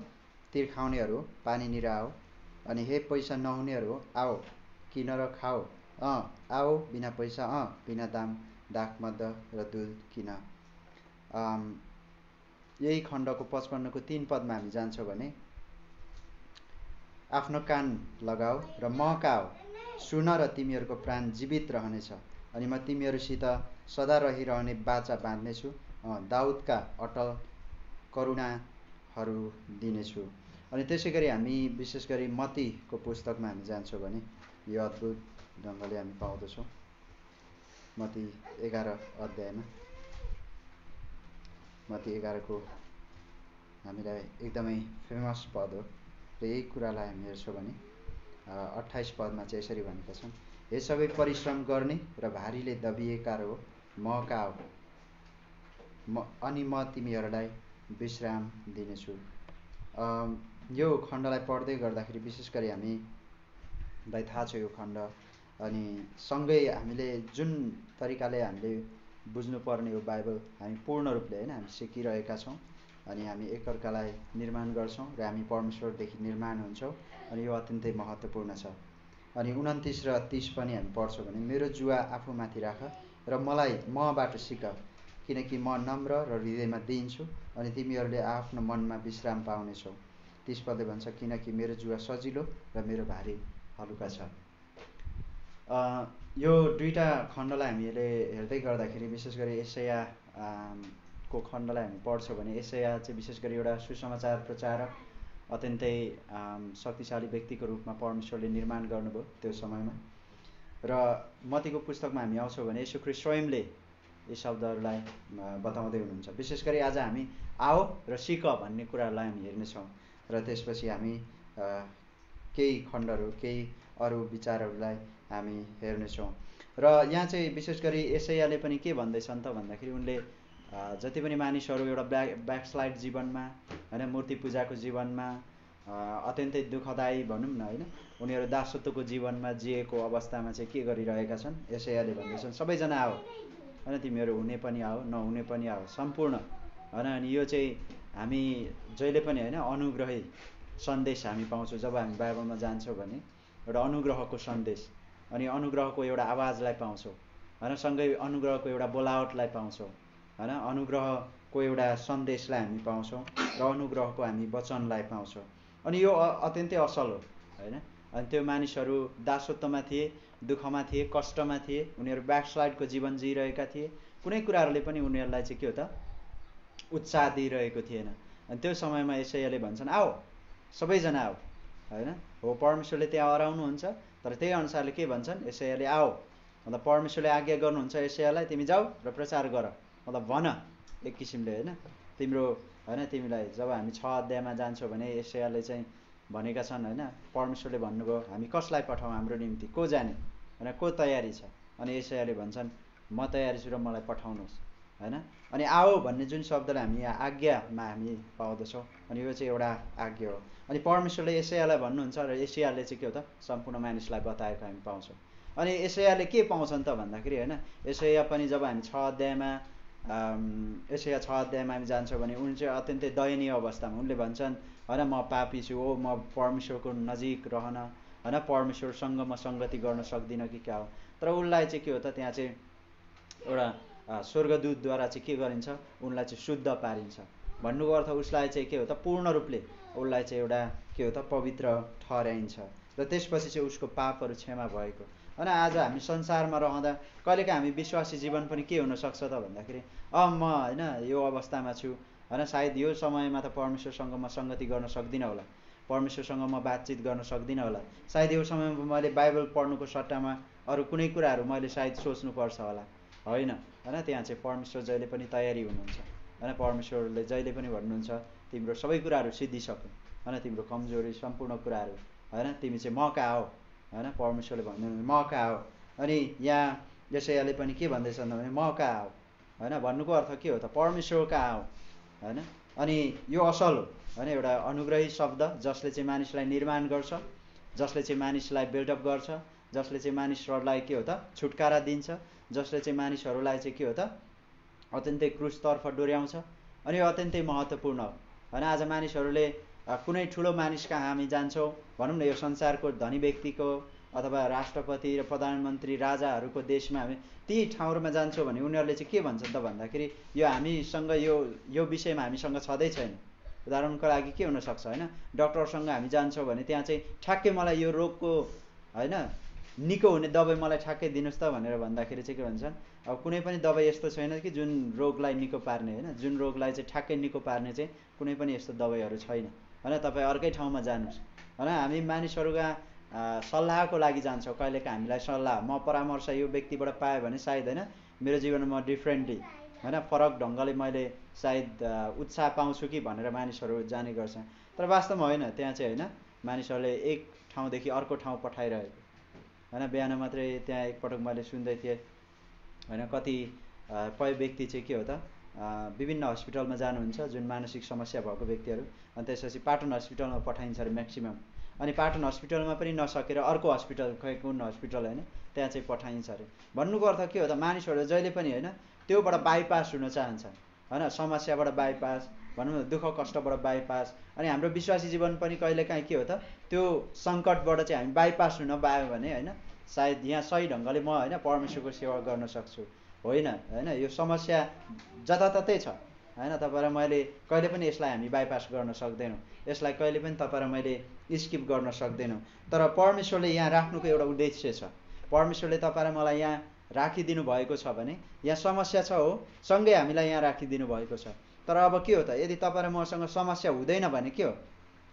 तिर्खाउनेहरू पानीनिर आओ, अनि हे पैसा नहुनेहरू आओ किन र खाओ। आओ बिना पैसा, बिना दाम दाखमद्य र दुध किन। यही खण्डको 55को 3 पदमा हामी जान्छौँ भने आफ्नो कान लगाऊ र महकाऊ, सुन र तिमीहरूको प्राण जीवित रहनेछ। अनि म तिमीहरूसित सदा रहिरहने बाचा बाँध्नेछु, दाउदका अटल करुणाहरू दिनेछु। अनि त्यसै गरी हामी विशेष गरी मत्तीको पुस्तकमा हामी जान्छौँ भने यो अद्भुत ढङ्गले हामी पाउँदछौँ। मत्ती 11 अध्यायमा, मत्ती 11 को हामीलाई एकदमै फेमस पद हो र यही कुरालाई हामी हेर्छौँ भने 28 पदमा चाहिँ यसरी भनेका छन्, हे सबै परिश्रम गर्ने र भारीले दबिएका हो, महकाऊ, अनि म तिमीहरूलाई विश्राम दिनेछु। यो खण्डलाई पढ्दै गर्दाखेरि विशेष गरी हामीलाई थाहा छ यो खण्ड, अनि सँगै हामीले जुन तरिकाले हामीले बुझ्नुपर्ने यो बाइबल हामी पूर्ण रूपले होइन हामी सिकिरहेका छौँ। अनि हामी एकअर्कालाई निर्माण गर्छौँ र हामी परमेश्वरदेखि निर्माण हुन्छौँ। अनि यो अत्यन्तै महत्त्वपूर्ण छ। अनि 29 र 30 पनि हामी पढ्छौँ भने, मेरो जुवा आफूमाथि राख र मलाई मबाट सिक, किनकि म नम्र र हृदयमा दिन्छु, अनि तिमीहरूले आफ्नो मनमा विश्राम पाउनेछौ। 30 पदले भन्छ, किनकि मेरो जुवा सजिलो र मेरो भारी हलुका छ। यो दुईवटा खण्डलाई हामीले हेर्दै गर्दाखेरि विशेष गरी यशाया को खण्डलाई हामी पढ्छौँ भने यशाया चाहिँ विशेष गरी एउटा सुसमाचार प्रचारक, अत्यन्तै शक्तिशाली व्यक्तिको रूपमा परमेश्वरले निर्माण गर्नुभयो त्यो समयमा। र मत्तीको पुस्तकमा हामी आउँछौँ भने येशू ख्रीष्ट स्वयंले यी शब्दहरूलाई बताउँदै हुनुहुन्छ। विशेष गरी आज हामी आओ र सिक भन्ने कुराहरूलाई हामी हेर्नेछौँ र त्यसपछि हामी केही खण्डहरू, केही अरू विचारहरूलाई हामी हेर्नेछौँ। र यहाँ चाहिँ विशेष गरी यशायाले पनि के भन्दैछन् त भन्दाखेरि उनले जति पनि मानिसहरू एउटा ब्याकस्लाइड जीवनमा होइन, मूर्ति पूजाको जीवनमा अत्यन्तै दुःखदायी भनौँ न होइन, उनीहरू दासत्वको जीवनमा जिएको अवस्थामा चाहिँ के गरिरहेका छन्, यशायाले भन्दैछन् सबैजना आओ होइन, तिमीहरू हुने पनि आओ, नहुने पनि आओ, सम्पूर्ण होइन। अनि यो चाहिँ हामी जहिले पनि होइन अनुग्रही सन्देश हामी पाउँछौँ जब हामी बाइबलमा जान्छौँ भने, एउटा अनुग्रहको सन्देश, अनि अनुग्रहको एउटा आवाजलाई पाउँछौँ होइन, सँगै अनुग्रहको एउटा बोलावटलाई पाउँछौँ होइन, अनुग्रहको एउटा सन्देशलाई हामी पाउँछौँ र अनुग्रहको हामी वचनलाई पाउँछौँ। अनि यो अत्यन्तै असल हो होइन। अनि त्यो मानिसहरू दासत्वमा थिए, दुःखमा थिए, कष्टमा थिए, उनीहरू ब्याकस्लाइडको जीवन जिइरहेका थिए, कुनै कुराहरूले पनि उनीहरूलाई चाहिँ के हो त उत्साह दिइरहेको थिएन। अनि त्यो समयमा यशायाले भन्छन् आओ सबैजना आओ होइन। हो परमेश्वरले त्यहाँ हराउनुहुन्छ, तर त्यही अनुसारले के भन्छन् यशायाले आओ, मतलब परमेश्वरले आज्ञा गर्नुहुन्छ यशायालाई तिमी जाऊ र प्रचार गर, मतलब भन एक किसिमले होइन। तिम्रो होइन तिमीलाई जब हामी 6 अध्यायमा जान्छौँ भने यशायाले चाहिँ भनेका छन् होइन, परमेश्वरले भन्नुभयो हामी कसलाई पठाउँ हाम्रो निम्ति, को जाने होइन, को तयारी छ, अनि यशायाले भन्छन् म तयारी छु र मलाई पठाउनुहोस् होइन। अनि आओ भन्ने जुन शब्दलाई हामी यहाँ आज्ञामा हामी पाउँदछौँ, अनि यो चाहिँ एउटा आज्ञा हो। अनि परमेश्वरले यशायालाई भन्नुहुन्छ र यशायाले चाहिँ के हो त सम्पूर्ण मानिसलाई बताएको हामी पाउँछौँ। अनि यशायाले के पाउँछन् त भन्दाखेरि होइन, यशाया पनि जब हामी 6 अध्यायमा यशाया 6 अध्यायमा हामी जान्छौँ भने उनी चाहिँ अत्यन्तै दयनीय अवस्थामा उनले भन्छन् होइन, म पापी छु हो, म परमेश्वरको नजिक रहन होइन, परमेश्वरसँग म सङ्गति गर्न सक्दिनँ कि क्या हो। तर उनलाई चाहिँ के हो त त्यहाँ चाहिँ एउटा स्वर्गदूतद्वारा चाहिँ के गरिन्छ, उनलाई चाहिँ शुद्ध पारिन्छ। भन्नुको अर्थ उसलाई चाहिँ के हो त पूर्ण रूपले उसलाई चाहिँ एउटा के हो त पवित्र ठहराइन्छ र त्यसपछि चाहिँ उसको पापहरू क्षमा भएको होइन। आज हामी संसारमा रहँदा कहिलेकाहीँ हामी विश्वासी जीवन पनि के हुनसक्छ त भन्दाखेरि म होइन यो अवस्थामा छु होइन, सायद यो समयमा त परमेश्वरसँग म सङ्गति गर्न सक्दिनँ होला, परमेश्वरसँग म बातचित गर्न सक्दिनँ होला, सायद यो समयमा मैले बाइबल पढ्नुको सट्टामा अरू कुनै कुराहरू मैले सायद सोच्नुपर्छ होला होइन। होइन त्यहाँ चाहिँ परमेश्वर जहिले पनि तयारी हुनुहुन्छ होइन। परमेश्वरले जहिले पनि भन्नुहुन्छ तिम्रो सबै कुराहरू सिद्धिसक्यो होइन, तिम्रो कमजोरी सम्पूर्ण कुराहरू होइन, तिमी चाहिँ मका आओ होइन, परमेश्वरले भन्नुहुन्छ मका आओ। अनि यहाँ यशायाले पनि के भन्दैछन् भने मका आओ होइन, भन्नुको अर्थ के हो त परमेश्वरका आओ होइन। अनि यो असल हो होइन, एउटा अनुग्रही शब्द जसले चाहिँ मानिसलाई निर्माण गर्छ, जसले चाहिँ मानिसलाई बिल्डअप गर्छ, जसले चाहिँ मानिसहरूलाई के हो त छुटकारा दिन्छ, जसले चाहिँ मानिसहरूलाई चाहिँ के हो त अत्यन्तै क्रुसतर्फ डोर्याउँछ। अनि यो अत्यन्तै महत्त्वपूर्ण हो होइन। आज मानिसहरूले कुनै ठुलो मानिस कहाँ हामी जान्छौँ भनौँ न, यो संसारको धनी व्यक्तिको अथवा राष्ट्रपति र प्रधानमन्त्री राजाहरूको देशमा हामी ती ठाउँहरूमा जान्छौँ भने उनीहरूले चाहिँ के भन्छन् त भन्दाखेरि यो हामीसँग यो विषयमा हामीसँग छँदै छैन उदाहरणको लागि के हुनसक्छ होइन, डक्टरसँग हामी जान्छौँ भने त्यहाँ चाहिँ ठ्याक्कै मलाई यो रोगको होइन निको हुने दबाई मलाई ठ्याक्कै दिनुहोस् त भनेर भन्दाखेरि चाहिँ के भन्छन्, अब कुनै पनि दबाई यस्तो छैन कि जुन रोगलाई निको पार्ने होइन, जुन रोगलाई चाहिँ ठ्याक्कै निको पार्ने चाहिँ कुनै पनि यस्तो दबाईहरू छैन होइन, तपाईँ अर्कै ठाउँमा जानुहोस् होइन। हामी मानिसहरूका सल्लाहको लागि जान्छौँ, कहिलेकाहीँ हामीलाई सल्लाह म परामर्श यो व्यक्तिबाट पाएँ भने सायद होइन मेरो जीवनमा म डिफ्रेन्टली होइन फरक ढङ्गले मैले सायद उत्साह पाउँछु कि भनेर मानिसहरू जाने गर्छन्। तर वास्तवमा होइन, त्यहाँ चाहिँ होइन मानिसहरूले एक ठाउँदेखि अर्को ठाउँ पठाइरहेको होइन। बिहान मात्रै त्यहाँ एकपटक मैले सुन्दै थिएँ होइन, कतिपय व्यक्ति चाहिँ के हो त विभिन्न हस्पिटलमा जानुहुन्छ जुन मानसिक समस्या भएको व्यक्तिहरू, अनि त्यसपछि पाटन हस्पिटलमा पठाइन्छ अरे म्याक्सिमम्, अनि पाटन हस्पिटलमा पनि नसकेर अर्को हस्पिटल खै कुन हस्पिटल होइन त्यहाँ चाहिँ पठाइन्छ अरे। भन्नुको अर्थ के हो त, मानिसहरू जहिले पनि होइन त्योबाट बाइपास हुन चाहन्छन् होइन, समस्याबाट बाइपास भनौँ न, दुःख कष्टबाट बाइपास। अनि हाम्रो विश्वासी जीवन पनि कहिलेकाहीँ के हो त, त्यो सङ्कटबाट चाहिँ हामी बाइपास हुन पायो भने होइन सायद यहाँ सही ढङ्गले म होइन परमेश्वरको सेवा गर्न सक्छु। होइन होइन, यो समस्या जताततै छ होइन, तपाईँ र मैले कहिले पनि यसलाई हामी बाइपास गर्न सक्दैनौँ, यसलाई कहिले पनि तपाईँ र मैले स्किप गर्न सक्दैनौँ। तर परमेश्वरले यहाँ राख्नुको एउटा उद्देश्य छ। परमेश्वरले तपाईँ र मलाई यहाँ राखिदिनु भएको छ भने यहाँ समस्या छ हो, सँगै हामीलाई यहाँ राखिदिनु भएको छ। तर अब के हो त, यदि तपाईँ र मसँग समस्या हुँदैन भने के हो,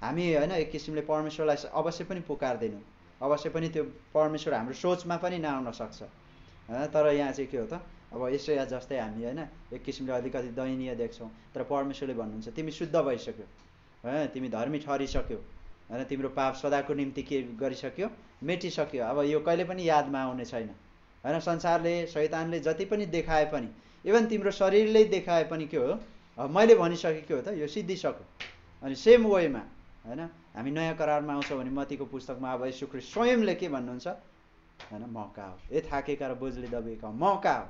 हामी होइन एक किसिमले परमेश्वरलाई अवश्य पनि पुकार्दैनौँ, अवश्य पनि त्यो परमेश्वर हाम्रो सोचमा पनि नआउन सक्छ होइन। तर यहाँ चाहिँ के हो त, अब यसो जस्तै हामी होइन एक किसिमले अलिकति दयनीय देख्छौँ, तर परमेश्वरले भन्नुहुन्छ तिमी शुद्ध भइसक्यो होइन, तिमी धर्मी ठहरिसक्यो होइन, तिम्रो पाप सदाको निम्ति के गरिसक्यो, मेटिसक्यो। अब यो कहिले पनि यादमा आउने छैन होइन। संसारले शैतानले जति पनि देखाए पनि, इभन तिम्रो शरीरले देखाए पनि के हो, अब मैले भनिसकेँ के हो त, यो सिद्धिसक्यो। अनि सेम वेमा होइन हामी नयाँ करारमा आउँछौँ भने मत्तीको पुस्तकमा अब येशू ख्रीष्ट स्वयंले के भन्नुहुन्छ होइन, मौका हो ए थाकेका र बोझले दबिएका हो, मौका हो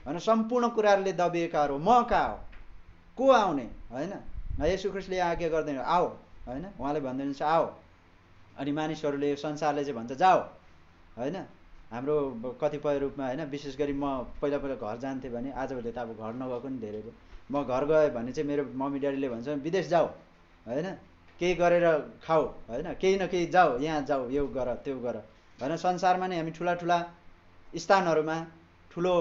होइन, सम्पूर्ण कुराहरूले दबिएकाहरू मौका हो, को आउने होइन। येशू ख्रीष्टले आज्ञा गर्दैन आओ होइन, उहाँले भन्नुहुन्छ आओ, अनि मानिसहरूले यो संसारले चाहिँ भन्छ जाओ होइन। हाम्रो कतिपय रूपमा होइन, विशेष गरी म पहिला घर जान्थेँ भने, आजभोलि त अब घर नगएको नि धेरै भयो, म घर गएँ भने चाहिँ मेरो मम्मी ड्याडीले भन्छ विदेश जाऊ होइन, केही गरेर खाऊ होइन, केही न केही जाऊ, यहाँ जाऊ, यो गर त्यो गर होइन। संसारमा नै हामी ठुला ठुला स्थानहरूमा ठुलो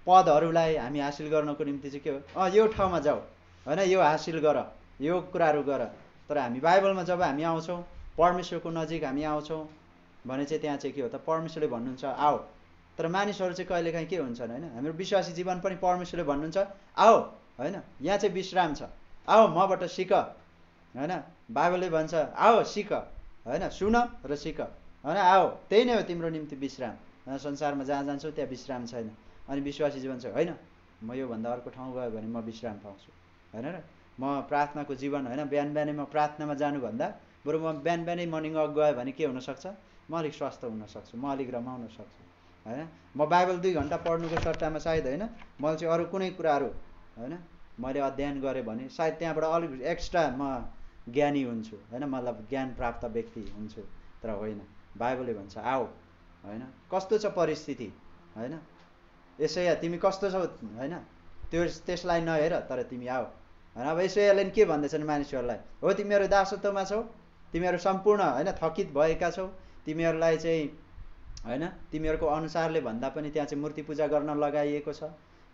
पदहरूलाई हामी हासिल गर्नको निम्ति चाहिँ के हो, यो ठाउँमा जाऊ होइन, यो हासिल गर, यो कुराहरू गर। तर हामी बाइबलमा जब हामी आउँछौँ, परमेश्वरको नजिक हामी आउँछौँ भने चाहिँ त्यहाँ चाहिँ के हो त, परमेश्वरले भन्नुहुन्छ आओ। तर मानिसहरू चाहिँ कहिलेकाहीँ के हुन्छन् होइन, हाम्रो विश्वासी जीवन पनि परमेश्वरले भन्नुहुन्छ आओ होइन, यहाँ चाहिँ विश्राम छ, आओ मबाट सिक होइन। बाइबलले भन्छ आओ सिक होइन, सुन र सिक होइन, आओ त्यही नै हो तिम्रो निम्ति विश्राम। संसारमा जहाँ जान्छौ त्यहाँ विश्राम छैन। अनि विश्वासी जीवन चाहिँ होइन म योभन्दा अर्को ठाउँ गयो भने म विश्राम पाउँछु होइन र। म प्रार्थनाको जीवन होइन, बिहान बिहानै म प्रार्थनामा जानुभन्दा बरु म बिहान बिहानै मर्निङ वक गएँ भने के हुनसक्छ, म अलिक स्वस्थ हुनसक्छु, म अलिक रमाउन सक्छु होइन। म बाइबल 2 घन्टा पढ्नुको सट्टामा सायद होइन मैले चाहिँ अरू कुनै कुराहरू होइन मैले अध्ययन गरेँ भने सायद त्यहाँबाट अलिक एक्स्ट्रा म ज्ञानी हुन्छु होइन, मतलब ज्ञान प्राप्त व्यक्ति हुन्छु। तर होइन, बाइबलले भन्छ आओ होइन, कस्तो छ परिस्थिति होइन, यसैया तिमी कस्तो छौ होइन, त्यसलाई नहेर तर तिमी आओ होइन। अब यसैयाले के भन्दैछन् मानिसहरूलाई, हो तिमीहरू दासत्वमा छौ, तिमीहरू सम्पूर्ण होइन थकित भएका छौ, तिमीहरूलाई चाहिँ होइन तिमीहरूको अनुसारले भन्दा पनि त्यहाँ चाहिँ मूर्ति पूजा गर्न लगाइएको छ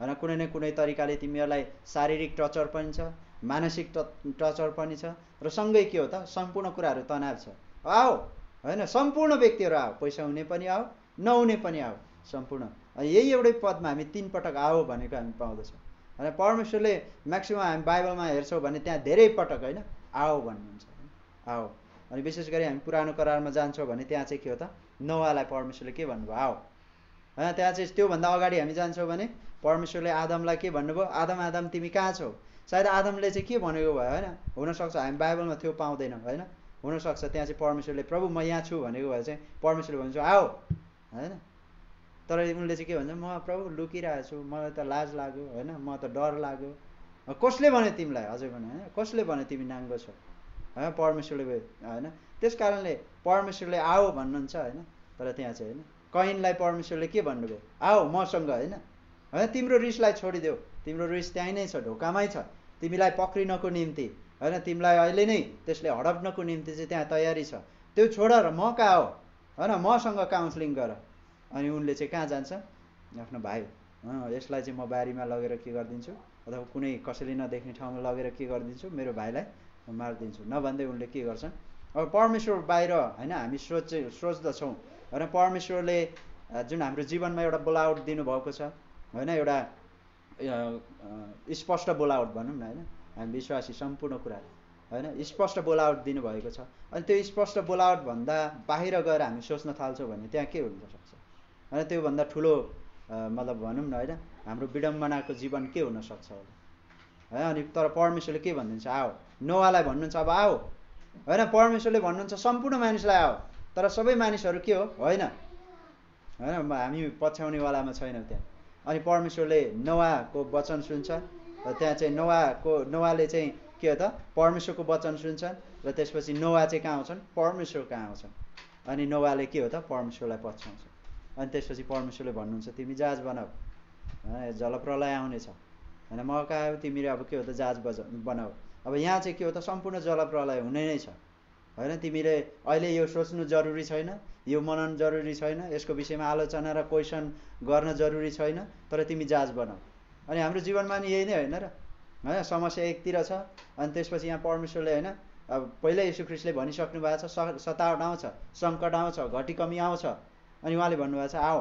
होइन, कुनै न कुनै तरिकाले तिमीहरूलाई शारीरिक टर्चर पनि छ, मानसिक टर्चर पनि छ, र सँगै के हो त सम्पूर्ण कुराहरू तनाव छ, आओ होइन। सम्पूर्ण व्यक्तिहरू आओ, पैसा हुने पनि आओ, नहुने पनि आओ, सम्पूर्ण। यही एउटै पदमा हामी 3 पटक आओ भनेको हामी पाउँदछौँ होइन। परमेश्वरले म्याक्सिमम् हामी बाइबलमा हेर्छौँ भने त्यहाँ धेरै पटक होइन आओ भन्नुहुन्छ, आओ। अनि विशेष गरी हामी पुरानो करारमा जान्छौँ भने त्यहाँ चाहिँ के हो त, नोआलाई परमेश्वरले के भन्नुभयो आओ होइन। त्यहाँ चाहिँ त्योभन्दा अगाडि हामी जान्छौँ भने परमेश्वरले आदमलाई के भन्नुभयो, आदम आदम तिमी कहाँ छौ। सायद आदमले चाहिँ के भनेको भयो होइन, हुनसक्छ हामी बाइबलमा त्यो पाउँदैनौँ होइन, हुनसक्छ त्यहाँ चाहिँ परमेश्वरले प्रभु म यहाँ छु भनेको भए चाहिँ परमेश्वरले भन्छ आओ होइन। तर उनले चाहिँ के भन्छ, म प्रभु लुकिरहेको छु, मलाई त लाज लाग्यो होइन, म त डर लाग्यो। कसले भन्यो तिमीलाई, अझै भने होइन कसले भन्यो तिमी नाङ्गो छौ होइन, परमेश्वरले होइन। त्यस कारणले परमेश्वरले आओ भन्नुहुन्छ होइन। तर त्यहाँ चाहिँ होइन कैनलाई परमेश्वरले के भन्नुभयो, आओ मसँग होइन होइन, तिम्रो रिसलाई छोडिदेऊ, तिम्रो रिस त्यहीँ नै छ, ढोकामै छ, तिमीलाई पक्रिनको निम्ति होइन, तिमीलाई अहिले नै त्यसले हडप्नको निम्ति चाहिँ त्यहाँ तयारी छ, त्यो छोड र म कहाँ हो, होइन, मसँग काउन्सिलिङ गर। अनि उनले चाहिँ कहाँ जान्छ, आफ्नो भाइ, यसलाई चाहिँ म बारीमा लगेर के गरिदिन्छु, अथवा कुनै कसैले नदेख्ने ठाउँमा लगेर के गरिदिन्छु, मेरो भाइलाई म मारिदिन्छु नभन्दै उनले के गर्छन्। अब परमेश्वर बाहिर होइन हामी सोच्दछौँ होइन, परमेश्वरले जुन हाम्रो जीवनमा एउटा बोलावट दिनुभएको छ होइन, एउटा स्पष्ट बोलावट भनौँ न होइन, हामी विश्वासी सम्पूर्ण कुरा होइन स्पष्ट बोलावट दिनुभएको छ। अनि त्यो स्पष्ट बोलावट भन्दा बाहिर गएर हामी सोच्न थाल्छौँ भने त्यहाँ के हुनसक्छ होइन, त्योभन्दा ठुलो मतलब भनौँ न होइन, हाम्रो विडम्बनाको जीवन के हुनसक्छ होला है। अनि तर परमेश्वरले के भन्नुहुन्छ, आओ, नोआलाई भन्नुहुन्छ अब आओ होइन, परमेश्वरले भन्नुहुन्छ सम्पूर्ण मानिसलाई आओ, तर सबै मानिसहरू के हो, होइन होइन, हामी पछ्याउनेवालामा छैनौँ त्यहाँ। अनि परमेश्वरले नोआको वचन सुन्छ र त्यहाँ चाहिँ नोआले चाहिँ के हो त परमेश्वरको वचन सुन्छन् र त्यसपछि नोआ चाहिँ कहाँ आउँछन्, परमेश्वर कहाँ आउँछन्। अनि नोआले के हो त परमेश्वरलाई पछ्याउँछ। अनि त्यसपछि परमेश्वरले भन्नुहुन्छ तिमी जहाज बनाऊ, जलप्रलय आउनेछ होइन, म कहाँ आयो, तिमीले अब के हो त जहाज बनाऊ। अब यहाँ चाहिँ के हो त सम्पूर्ण जलप्रलय हुने नै छ होइन, तिमीले अहिले यो सोच्नु जरुरी छैन, यो मनन जरुरी छैन, यसको विषयमा आलोचना र क्वेसन गर्न जरुरी छैन, तर तिमी जहाज बनाऊ। अनि हाम्रो जीवनमा नि यही नै होइन र होइन, समस्या एकतिर छ अनि त्यसपछि यहाँ परमेश्वरले होइन अब पहिल्यै यीशु ख्रीष्टले भनिसक्नु भएको छ, सतावट आउँछ, सङ्कट आउँछ, घटी कमी आउँछ, अनि उहाँले भन्नुभएको छ आओ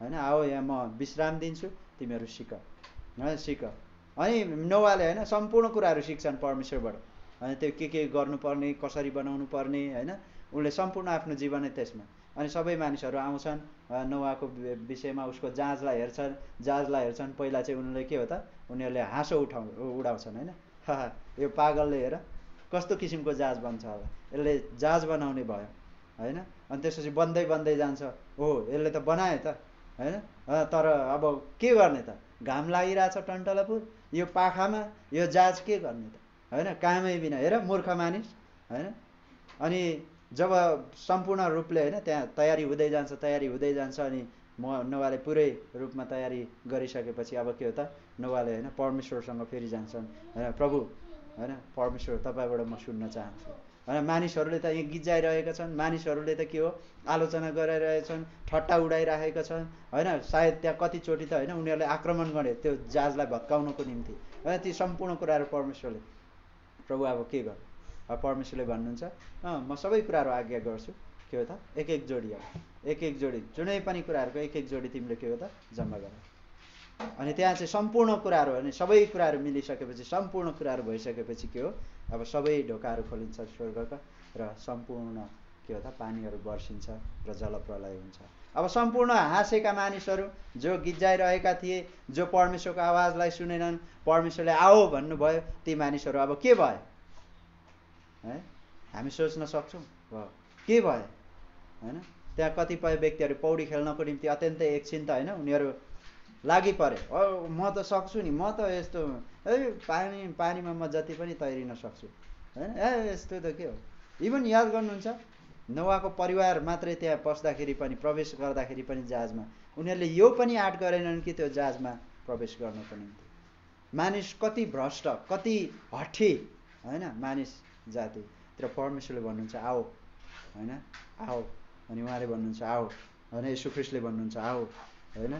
होइन, आओ यहाँ म विश्राम दिन्छु, तिमीहरू सिक होइन, सिक। अनि नोआले होइन सम्पूर्ण कुराहरू सिक्छन् परमेश्वरबाट, अनि त्यो के गर्नुपर्ने, कसरी बनाउनु पर्ने होइन, उनले सम्पूर्ण आफ्नो जीवन नै त्यसमा। अनि सबै मानिसहरू आउँछन् नोआको विषयमा उसको जहाजलाई हेर्छन्। पहिला चाहिँ उनीहरूले के हो त उनीहरूले हाँसो उडाउँछन् होइन, यो पागलले हेर कस्तो किसिमको जहाज बन्छ होला, यसले जहाज बनाउने भयो होइन। अनि त्यसपछि बन्दै जान्छ, हो यसले त बनायो त होइन, तर अब के गर्ने त, घाम लागिरहेछ टन्टलापुर, यो पाखामा यो जहाज के गर्ने त होइन, कामै बिना, हेर मूर्ख मानिस होइन। अनि जब सम्पूर्ण रूपले होइन त्यहाँ तयारी हुँदै जान्छ अनि नोआले पुरै रूपमा तयारी गरिसकेपछि अब के हो त नोआले होइन परमेश्वरसँग फेरि जान्छन् होइन, प्रभु होइन परमेश्वर तपाईँबाट म सुन्न चाहन्छु होइन। मानिसहरूले त यहाँ गिज्जाइरहेका छन्, मानिसहरूले त के हो आलोचना गरिरहेछन्, ठट्टा उडाइरहेका छन् होइन, सायद त्यहाँ कतिचोटि त होइन उनीहरूले आक्रमण गरे त्यो जहाजलाई भत्काउनको निम्ति होइन। ती सम्पूर्ण कुराहरू परमेश्वरले प्रभु अब के गर्नु, अब परमेश्वरले भन्नुहुन्छ म सबै कुराहरू आज्ञा गर्छु, के हो त एक जोडी, अब एक जोडी जुनै पनि कुराहरूको एक जोडी तिमीले के हो त जम्मा गर। अनि त्यहाँ चाहिँ सम्पूर्ण कुराहरू अनि सबै कुराहरू मिलिसकेपछि, सम्पूर्ण कुराहरू भइसकेपछि के हो अब सबै ढोकाहरू खोलिन्छ स्वर्गका र सम्पूर्ण के हो त पानीहरू बर्सिन्छ र जलप्रलय हुन्छ। अब सम्पूर्ण हाँसेका मानिसहरू जो गिज्जाइरहेका थिए, जो परमेश्वरको आवाजलाई सुनेनन्, परमेश्वरले आओ भन्नुभयो, ती मानिसहरू अब के भयो है, हामी सोच्न सक्छौँ के भयो होइन। त्यहाँ कतिपय व्यक्तिहरू पौडी खेल्नको निम्ति अत्यन्तै एकछिन त होइन उनीहरू लागि परे, म त सक्छु नि, म त यस्तो पानीमा म जति पनि तैरिन सक्छु होइन, यस्तो त के हो। इभन याद गर्नुहुन्छ नोआको परिवार मात्रै त्यहाँ पस्दाखेरि पनि, प्रवेश गर्दाखेरि पनि जहाजमा उनीहरूले यो पनि आँट गरेनन् कि त्यो जहाजमा प्रवेश गर्नको निम्ति। मानिस कति भ्रष्ट, कति हठी होइन मानिस जाति, तर परमेश्वरले भन्नुहुन्छ आओ होइन, आओ। अनि उहाँले भन्नुहुन्छ आओ होइन, यीशु ख्रीष्टले भन्नुहुन्छ आओ होइन।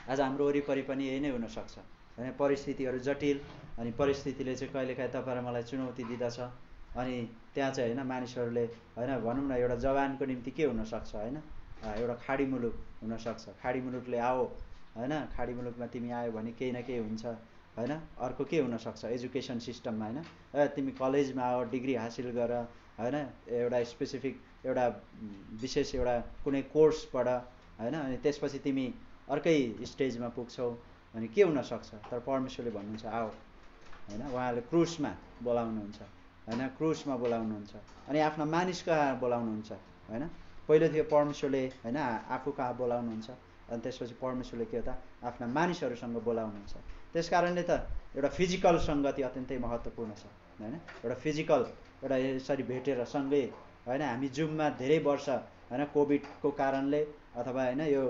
आज हाम्रो वरिपरि पनि यही नै हुनसक्छ होइन, परिस्थितिहरू जटिल, अनि परिस्थितिले चाहिँ कहिलेकाहीँ तपाईँ र मलाई चुनौती दिँदछ। अनि त्यहाँ चाहिँ होइन मानिसहरूले होइन भनौँ न एउटा जवानको निम्ति के हुनसक्छ होइन, एउटा खाडी मुलुक हुनसक्छ, खाडी मुलुकले आओ होइन, खाडी मुलुकमा तिमी आयो भने केही न केही हुन्छ होइन। अर्को के हुनसक्छ एजुकेसन सिस्टममा होइन, तिमी कलेजमा आओ, डिग्री हासिल गर होइन, एउटा स्पेसिफिक एउटा विशेष एउटा कुनै कोर्स पढ होइन, अनि त्यसपछि तिमी अर्कै स्टेजमा पुग्छौ, अनि के हुनसक्छ। तर परमेश्वरले भन्नुहुन्छ आओ होइन, उहाँले क्रुसमा बोलाउनुहुन्छ होइन, क्रुसमा बोलाउनुहुन्छ अनि आफ्ना मानिस कहाँ बोलाउनुहुन्छ होइन। पहिलो थियो परमेश्वरले होइन आफू कहाँ बोलाउनुहुन्छ, अनि त्यसपछि परमेश्वरले के हो त आफ्ना मानिसहरूसँग बोलाउनुहुन्छ। त्यस कारणले त एउटा फिजिकल सङ्गति अत्यन्तै महत्त्वपूर्ण छ होइन, एउटा फिजिकल एउटा यसरी भेटेर सँगै होइन। हामी जुममा धेरै वर्ष होइन कोभिडको कारणले अथवा होइन यो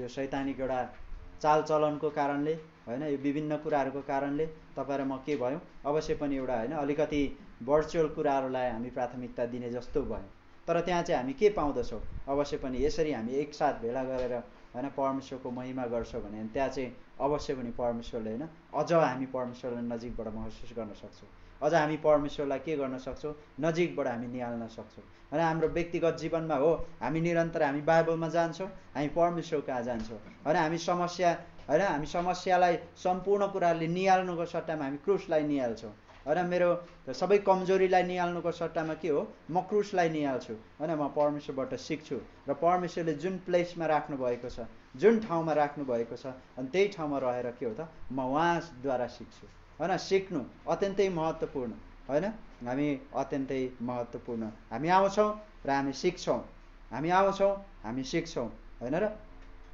शैतानिक एउटा चालचलनको कारणले होइन, यो विभिन्न कुराहरूको कारणले तपाईँ र म के भयौँ, अवश्य पनि एउटा होइन अलिकति भर्चुअल कुराहरूलाई हामी प्राथमिकता दिने जस्तो भयो। तर त्यहाँ चाहिँ हामी के पाउँदछौँ, अवश्य पनि यसरी हामी एकसाथ भेला गरेर होइन परमेश्वरको महिमा गर्छौँ भने त्यहाँ चाहिँ अवश्य पनि परमेश्वरले होइन अझ हामी परमेश्वरलाई नजिकबाट महसुस गर्न सक्छौँ, अझ हामी परमेश्वरलाई के गर्न सक्छौँ, नजिकबाट हामी निहाल्न सक्छौँ। होइन हाम्रो व्यक्तिगत जीवनमा हो हामी निरन्तर हामी बाइबलमा जान्छौँ, हामी परमेश्वर कहाँ जान्छौँ। होइन हामी समस्यालाई सम्पूर्ण कुराहरूले निहाल्नुको सट्टामा हामी क्रुसलाई निहाल्छौँ। होइन मेरो सबै कमजोरीलाई निहाल्नुको सट्टामा के हो, म क्रुसलाई निहाल्छु। होइन म परमेश्वरबाट सिक्छु र परमेश्वरले जुन प्लेसमा राख्नुभएको छ, जुन ठाउँमा राख्नुभएको छ, अनि त्यही ठाउँमा रहेर के हो त म उहाँद्वारा सिक्छु। होइन सिक्नु अत्यन्तै महत्त्वपूर्ण। होइन हामी अत्यन्तै महत्त्वपूर्ण। हामी आउँछौँ र हामी सिक्छौँ, हामी आउँछौँ हामी सिक्छौँ। होइन र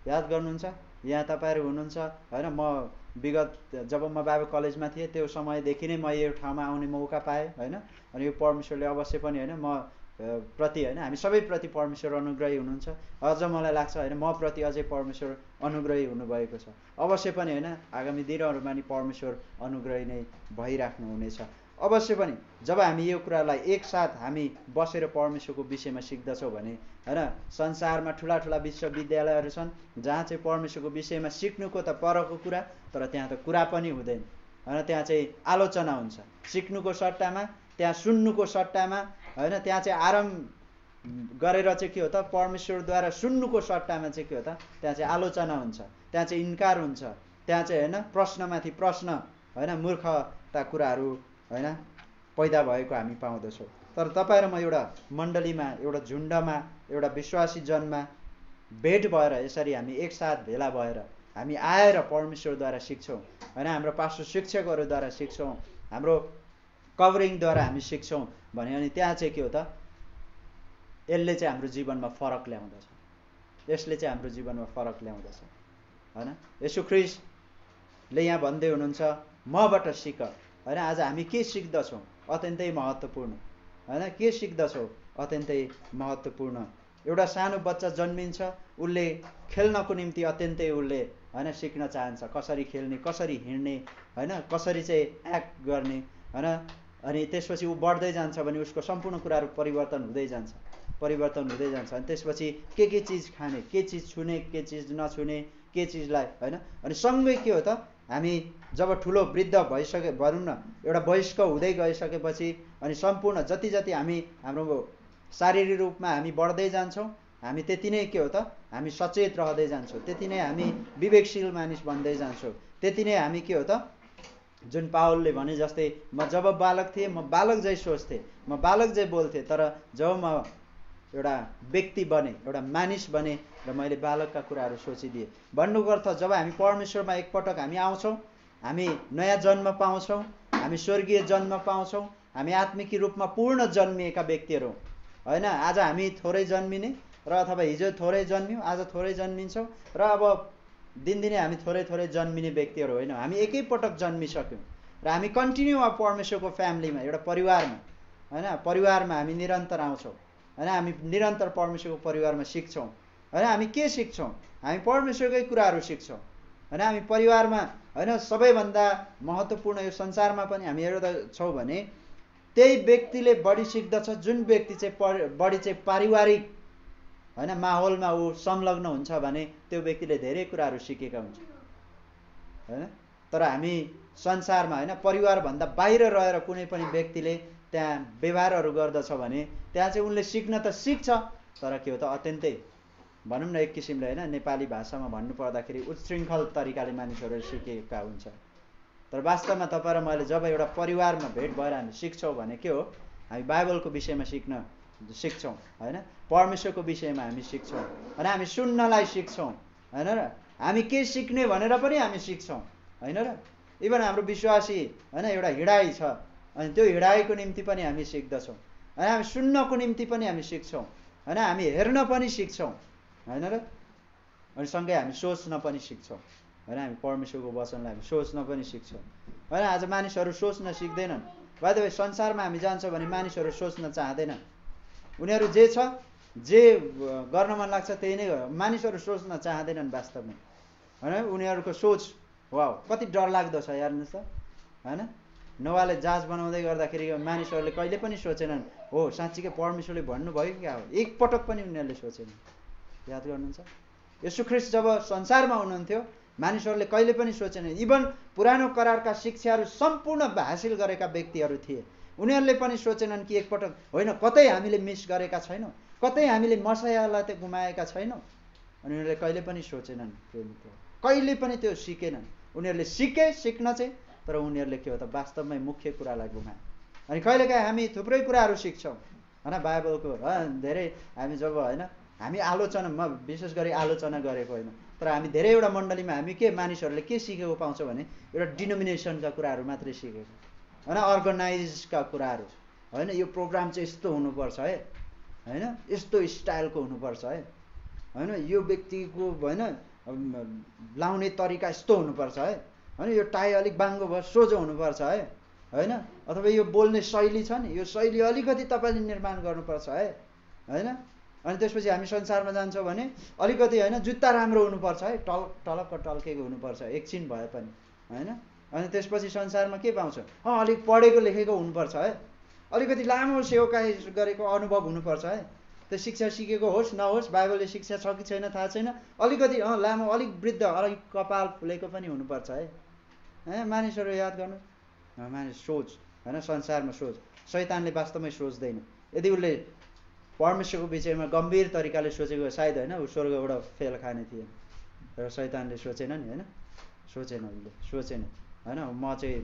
याद गर्नुहुन्छ यहाँ तपाईँहरू हुनुहुन्छ होइन, म विगत जब म बाइबल कलेजमा थिएँ त्यो समयदेखि नै म यो ठाउँमा आउने मौका पाएँ। होइन अनि यो परमेश्वरले अवश्य पनि होइन म प्रति होइन हामी सबैप्रति परमेश्वर अनुग्रही हुनुहुन्छ। अझ मलाई लाग्छ होइन म प्रति अझै परमेश्वर अनुग्रही हुनुभएको छ। अवश्य पनि होइन आगामी दिनहरूमा नि परमेश्वर अनुग्रही नै भइराख्नु हुनेछ। अवश्य पनि जब हामी यो कुरालाई एकसाथ हामी बसेर परमेश्वरको विषयमा सिक्दछौँ भने होइन संसारमा ठुला ठुला विश्वविद्यालयहरू छन् जहाँ चाहिँ परमेश्वरको विषयमा सिक्नुको त परको कुरा, तर त्यहाँ त कुरा पनि हुँदैन। होइन त्यहाँ चाहिँ आलोचना हुन्छ, सिक्नुको सट्टामा त्यहाँ सुन्नुको सट्टामा होइन त्यहाँ चाहिँ आराम गरेर चाहिँ के हो त परमेश्वरद्वारा सुन्नुको सट्टामा चाहिँ के हो त त्यहाँ चाहिँ आलोचना हुन्छ, त्यहाँ चाहिँ इन्कार हुन्छ, त्यहाँ चाहिँ होइन प्रश्नमाथि प्रश्न होइन मूर्खता कुराहरू होइन पैदा भएको हामी पाउँदछौँ। तर तपाईँ र म एउटा मण्डलीमा एउटा झुन्डमा एउटा विश्वासी जनमा भेट भएर यसरी हामी एकसाथ भेला भएर हामी आएर परमेश्वरद्वारा सिक्छौँ। होइन हाम्रो पास्टर शिक्षकहरूद्वारा सिक्छौँ, हाम्रो कभरिङद्वारा हामी सिक्छौँ भने अनि त्यहाँ चाहिँ के हो त यसले चाहिँ हाम्रो जीवनमा फरक ल्याउँदछ, यसले चाहिँ हाम्रो जीवनमा फरक ल्याउँदछ। होइन येशू ख्रीष्टले यहाँ भन्दै हुनुहुन्छ मबाट सिक। होइन आज हामी के सिक्दछौँ अत्यन्तै महत्त्वपूर्ण। होइन के सिक्दछौँ अत्यन्तै महत्त्वपूर्ण। एउटा सानो बच्चा जन्मिन्छ, उसले खेल्नको निम्ति अत्यन्तै उसले होइन सिक्न चाहन्छ, कसरी खेल्ने, कसरी हिँड्ने, होइन कसरी चाहिँ एक्ट गर्ने। होइन अनि त्यसपछि ऊ बढ्दै जान्छ भने उसको सम्पूर्ण कुराहरू परिवर्तन हुँदै जान्छ, परिवर्तन हुँदै जान्छ। अनि त्यसपछि के चिज खाने, के चिज छुने, के चिज नछुने, के चिजलाई होइन। अनि सँगै के हो त हामी जब ठुलो वृद्ध भइसके भनौँ न एउटा वयस्क हुँदै गइसकेपछि अनि सम्पूर्ण जति जति हामी हाम्रो शारीरिक रूपमा हामी बढ्दै जान्छौँ, हामी त्यति नै के हो त हामी सचेत रहँदै जान्छौँ, त्यति नै हामी विवेकशील मानिस बन्दै जान्छौँ, त्यति नै हामी के हो त जुन पावलले भने जस्तै म जब बालक थिएँ म बालक झै सोच्थेँ, म बालक झै बोल्थेँ, तर जब म एउटा व्यक्ति बने, एउटा मानिस बने र मैले बालकका कुराहरू सोचिदिएँ। भन्नुको अर्थ जब हामी परमेश्वरमा एकपटक हामी आउँछौँ, हामी नयाँ जन्म पाउँछौँ, हामी स्वर्गीय जन्म पाउँछौँ, हामी आत्मिक रूपमा पूर्ण जन्मिएका व्यक्तिहरू होइन। आज हामी थोरै जन्मिने र अथवा हिजो थोरै जन्मियौँ, आज थोरै जन्मिन्छौँ र अब दिनदिनै हामी थोरै थोरै जन्मिने व्यक्तिहरू होइन, हामी एकैपटक जन्मिसक्यौँ र हामी कन्टिन्यू अब परमेश्वरको फ्यामिलीमा एउटा परिवारमा होइन परिवारमा हामी निरन्तर आउँछौँ। होइन हामी निरन्तर परमेश्वरको परिवारमा सिक्छौँ। होइन हामी के सिक्छौँ, हामी परमेश्वरकै कुराहरू सिक्छौँ। होइन हामी परिवारमा होइन सबैभन्दा महत्त्वपूर्ण यो संसारमा पनि हामी हेर्दछौँ भने त्यही व्यक्तिले बढी सिक्दछ जुन व्यक्ति चाहिँ बढी चाहिँ पारिवारिक होइन माहौलमा ऊ संलग्न हुन्छ भने त्यो व्यक्तिले धेरै कुराहरू सिकेका हुन्छ। होइन तर हामी संसारमा होइन परिवारभन्दा बाहिर रहेर कुनै पनि व्यक्तिले त्यहाँ व्यवहारहरू गर्दछ भने त्यहाँ चाहिँ उनले सिक्न त सिक्छ, तर के हो त अत्यन्तै भनौँ न एक किसिमले होइन नेपाली भाषामा भन्नु पर्दाखेरि उच्छृङ्खल तरिकाले मानिसहरू सिकेका हुन्छ। तर वास्तवमा तपाईँ र मैले जब एउटा परिवारमा भेट भएर हामी सिक्छौँ भने के हो, हामी बाइबलको विषयमा सिक्छौँ होइन, परमेश्वरको विषयमा हामी सिक्छौँ होइन, हामी सुन्नलाई सिक्छौँ होइन र हामी के सिक्ने भनेर पनि हामी सिक्छौँ होइन र। इभन हाम्रो विश्वासी होइन एउटा हिँडाइ छ अनि त्यो हिँडाइको निम्ति पनि हामी सिक्दछौँ होइन, हामी सुन्नको निम्ति पनि हामी सिक्छौँ होइन, हामी हेर्न पनि सिक्छौँ होइन र। अनि सँगै हामी सोच्न पनि सिक्छौँ होइन, हामी परमेश्वरको वचनलाई हामी सोच्न पनि सिक्छौँ होइन। आज मानिसहरू सोच्न सिक्दैनन्। वास्तवमा संसारमा हामी जान्छौँ भने मानिसहरू सोच्न चाहँदैनन्, उनीहरू जे छ जे गर्न मन लाग्छ त्यही नै मानिसहरू सोच्न चाहँदैनन् वास्तवमा होइन उनीहरूको सोच वाउ कति डरलाग्दो छ हेर्नुहोस् त होइन नोवाले जहाज बनाउँदै गर्दाखेरि मानिसहरूले कहिले पनि सोचेनन् हो साँच्चीकै परमेश्वरले भन्नुभयो क्या हो एकपटक पनि उनीहरूले सोचेनन् याद गर्नुहुन्छ येशू ख्रीष्ट जब संसारमा हुनुहुन्थ्यो मानिसहरूले कहिले पनि सोचेनन् इभन पुरानो करारका शिक्षाहरू सम्पूर्ण हासिल गरेका व्यक्तिहरू थिए उनीहरूले पनि सोचेनन् कि एकपटक होइन कतै हामीले मिस गरेका छैनौँ कतै हामीले मसायालाई त गुमाएका छैनौँ अनि उनीहरूले कहिले पनि सोचेनन् त्यो मित्र कहिले पनि त्यो सिकेनन् उनीहरूले सिक्न चाहिँ तर उनीहरूले के हो त वास्तवमै मुख्य कुरालाई गुमाए अनि कहिलेकाहीँ हामी थुप्रै कुराहरू सिक्छौँ होइन बाइबलको धेरै हामी जब होइन हामी आलोचना म विशेष गरी आलोचना गरेको होइन तर हामी धेरैवटा मण्डलीमा हामी के मानिसहरूले के सिकेको पाउँछौँ भने एउटा डिनोमिनेसनका कुराहरू मात्रै सिकेको होइन अर्गनाइजका कुराहरू होइन यो प्रोग्राम चाहिँ यस्तो हुनुपर्छ है होइन यस्तो स्टाइलको हुनुपर्छ है होइन यो व्यक्तिको होइन लाउने तरिका यस्तो हुनुपर्छ है होइन यो टाई अलिक बाङ्गो भयो सोझो हुनुपर्छ है होइन अथवा यो बोल्ने शैली छ नि यो शैली अलिकति तपाईँले निर्माण गर्नुपर्छ है होइन अनि त्यसपछि हामी संसारमा जान्छौँ भने अलिकति होइन जुत्ता राम्रो हुनुपर्छ है टलक्क टल्केको हुनुपर्छ एकछिन भए पनि होइन अनि त्यसपछि संसारमा के पाउँछ अलिक पढेको लेखेको हुनुपर्छ है अलिकति लामो सेवाकाई गरेको अनुभव हुनुपर्छ है त्यो शिक्षा सिकेको होस् नहोस् बाइबलले शिक्षा छ कि छैन थाहा छैन अलिकति लामो अलिक वृद्ध अलिक कपाल फुलेको पनि हुनुपर्छ है मानिसहरू याद गर्नु मानिस सोच होइन संसारमा सोच शैतानले वास्तवमै सोच्दैन यदि उसले परमेश्वरको विषयमा गम्भीर तरिकाले सोचेको सायद होइन ऊ स्वर्गबाट फेल खाने थिएन र शैतानले सोचेन नि होइन सोचेन उसले सोचेन होइन म चाहिँ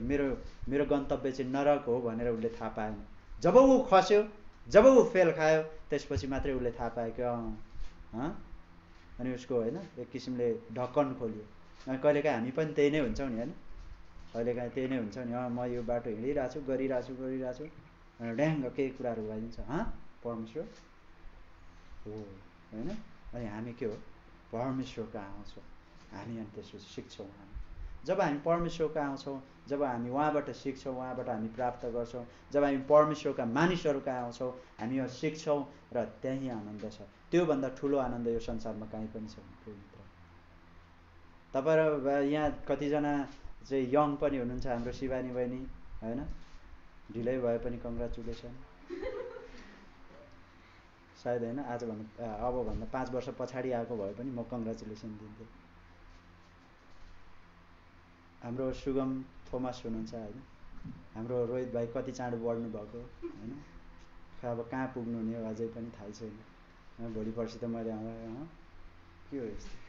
मेरो गन्तव्य चाहिँ नरक हो भनेर उसले थाहा पाएन जब ऊ खस्यो जब ऊ फेल खायो त्यसपछि मात्रै उसले थाहा पायो कि अनि उसको होइन एक किसिमले ढक्कन खोल्यो अनि कहिलेकाहीँ हामी पनि त्यही नै हुन्छौँ नि होइन कहिलेकाहीँ त्यही नै हुन्छ नि म यो बाटो हिँडिरहेको छु गरिरहेको छु अनि ड्याङ्ग केही कुराहरू भइदिन्छ परमेश्वर हो होइन अनि हामी के हो परमेश्वर कहाँ आउँछौँ हामी अनि त्यसपछि सिक्छौँ हामी जब हामी परमेश्वरको आउँछौँ जब हामी उहाँबाट सिक्छौँ उहाँबाट हामी प्राप्त गर्छौँ जब हामी परमेश्वरका मानिसहरू कहाँ आउँछौँ हामी यो सिक्छौँ र त्यही आनन्द छ त्योभन्दा ठुलो आनन्द यो संसारमा कहीँ पनि छैन तपाईँहरू यहाँ कतिजना चाहिँ यङ पनि हुनुहुन्छ हाम्रो शिवानी बहिनी होइन ढिलै भए पनि कङ्ग्रेचुलेसन सायद होइन अबभन्दा 5 वर्ष पछाडि आएको भए पनि म कङ्ग्रेचुलेसन दिन्थेँ हाम्रो सुगम थोमस हुनुहुन्छ होइन हाम्रो रोहित भाइ कति चाँडो बढ्नु भएको होइन अब कहाँ पुग्नु हुने हो अझै पनि थाहै छैन भोलि पर्सि त मैले के हो यस्तो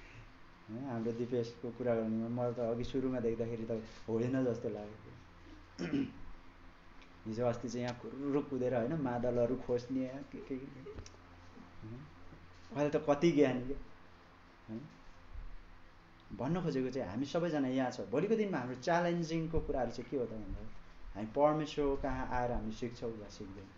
होइन हाम्रो दिपेशको कुरा गर्नुमा मलाई त अघि सुरुमा देख्दाखेरि त होइन जस्तो लाग्यो हिजो अस्ति चाहिँ यहाँ खुर्रु कुदेर होइन मादलहरू खोज्ने के अहिले त कति ज्ञानी के होइन भन्न खोजेको चाहिँ हामी सबैजना यहाँ छ भोलिको दिनमा हाम्रो च्यालेन्जिङको कुराहरू चाहिँ के हो त भन्दा हामी परमेश्वर कहाँ आएर हामी सिक्छौँ या सिक्दैनौँ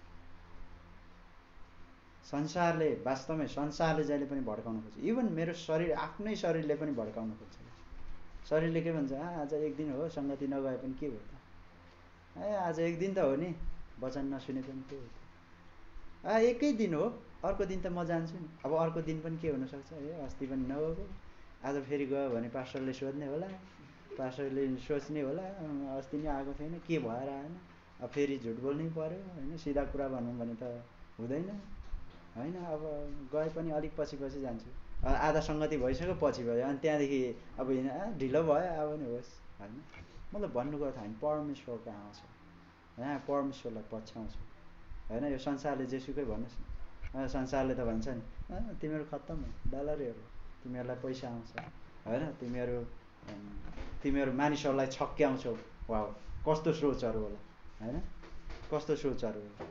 संसारले वास्तवमै संसारले जहिले पनि भड्काउन खोज्छ इभन मेरो शरीर आफ्नै शरीरले पनि भड्काउन खोज्छ शरीरले के भन्छ आज एक दिन हो सङ्गति नगए पनि के हो त आज एक दिन त हो नि वचन नसुने पनि के हो त एकै दिन हो अर्को दिन त म जान्छु नि अब अर्को दिन पनि के हुनसक्छ अस्ति पनि नगएको आज फेरि गयो भने पास्टरले सोध्ने होला पास्टरले सोच्ने होला अस्ति नै आएको थिएन के भएर आएन अब फेरि झुट बोल्नै पर्यो होइन सिधा कुरा भनौँ भने त हुँदैन होइन अब गए पनि अलिक पछि जान्छु आधा सङ्गति भइसक्यो पछि भयो अनि त्यहाँदेखि अब ढिलो भयो अब नि होस् होइन मतलब भन्नुको अर्थ हामी परमेश्वर कहाँ आउँछौँ यहाँ परमेश्वरलाई पछ्याउँछौँ होइन यो संसारले जेसुकै भन्नुहोस् न संसारले त भन्छ नि तिमीहरू खत्तम हो डलरहरू तिमीहरूलाई पैसा आउँछ होइन तिमीहरू मानिसहरूलाई छक्क्याउँछौ वा कस्तो सोचहरू होला होइन कस्तो सोचहरू होला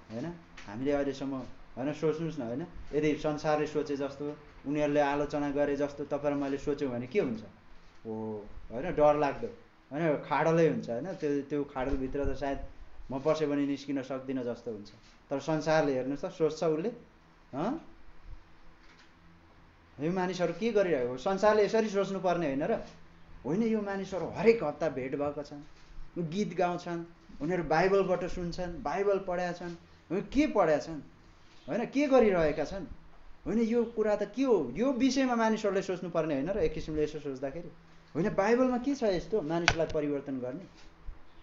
होइन हामीले अहिलेसम्म होइन सोच्नुहोस् न होइन यदि संसारले सोचे जस्तो उनीहरूले आलोचना गरे जस्तो तपाईँ र मैले सोच्यौँ भने के हुन्छ हो होइन डर लाग्दो होइन खाडलै हुन्छ होइन त्यो खाडलभित्र त सायद म पस्यो भने निस्किन सक्दिनँ जस्तो हुन्छ तर संसारले हेर्नुहोस् त सोच्छ उसले यो मानिसहरू के गरिरहेको संसारले यसरी सोच्नुपर्ने होइन र होइन यो मानिसहरू हरेक हप्ता भेट भएका छन् गीत गाउँछन् उनीहरू बाइबलबाट सुन्छन् बाइबल पढेका छन् के पढेका छन् होइन के गरिरहेका छन् होइन यो कुरा त के हो, यो विषयमा मानिसहरूले सोच्नुपर्ने होइन र एक किसिमले यसो सोच्दाखेरि होइन बाइबलमा के छ यस्तो मानिसलाई परिवर्तन गर्ने,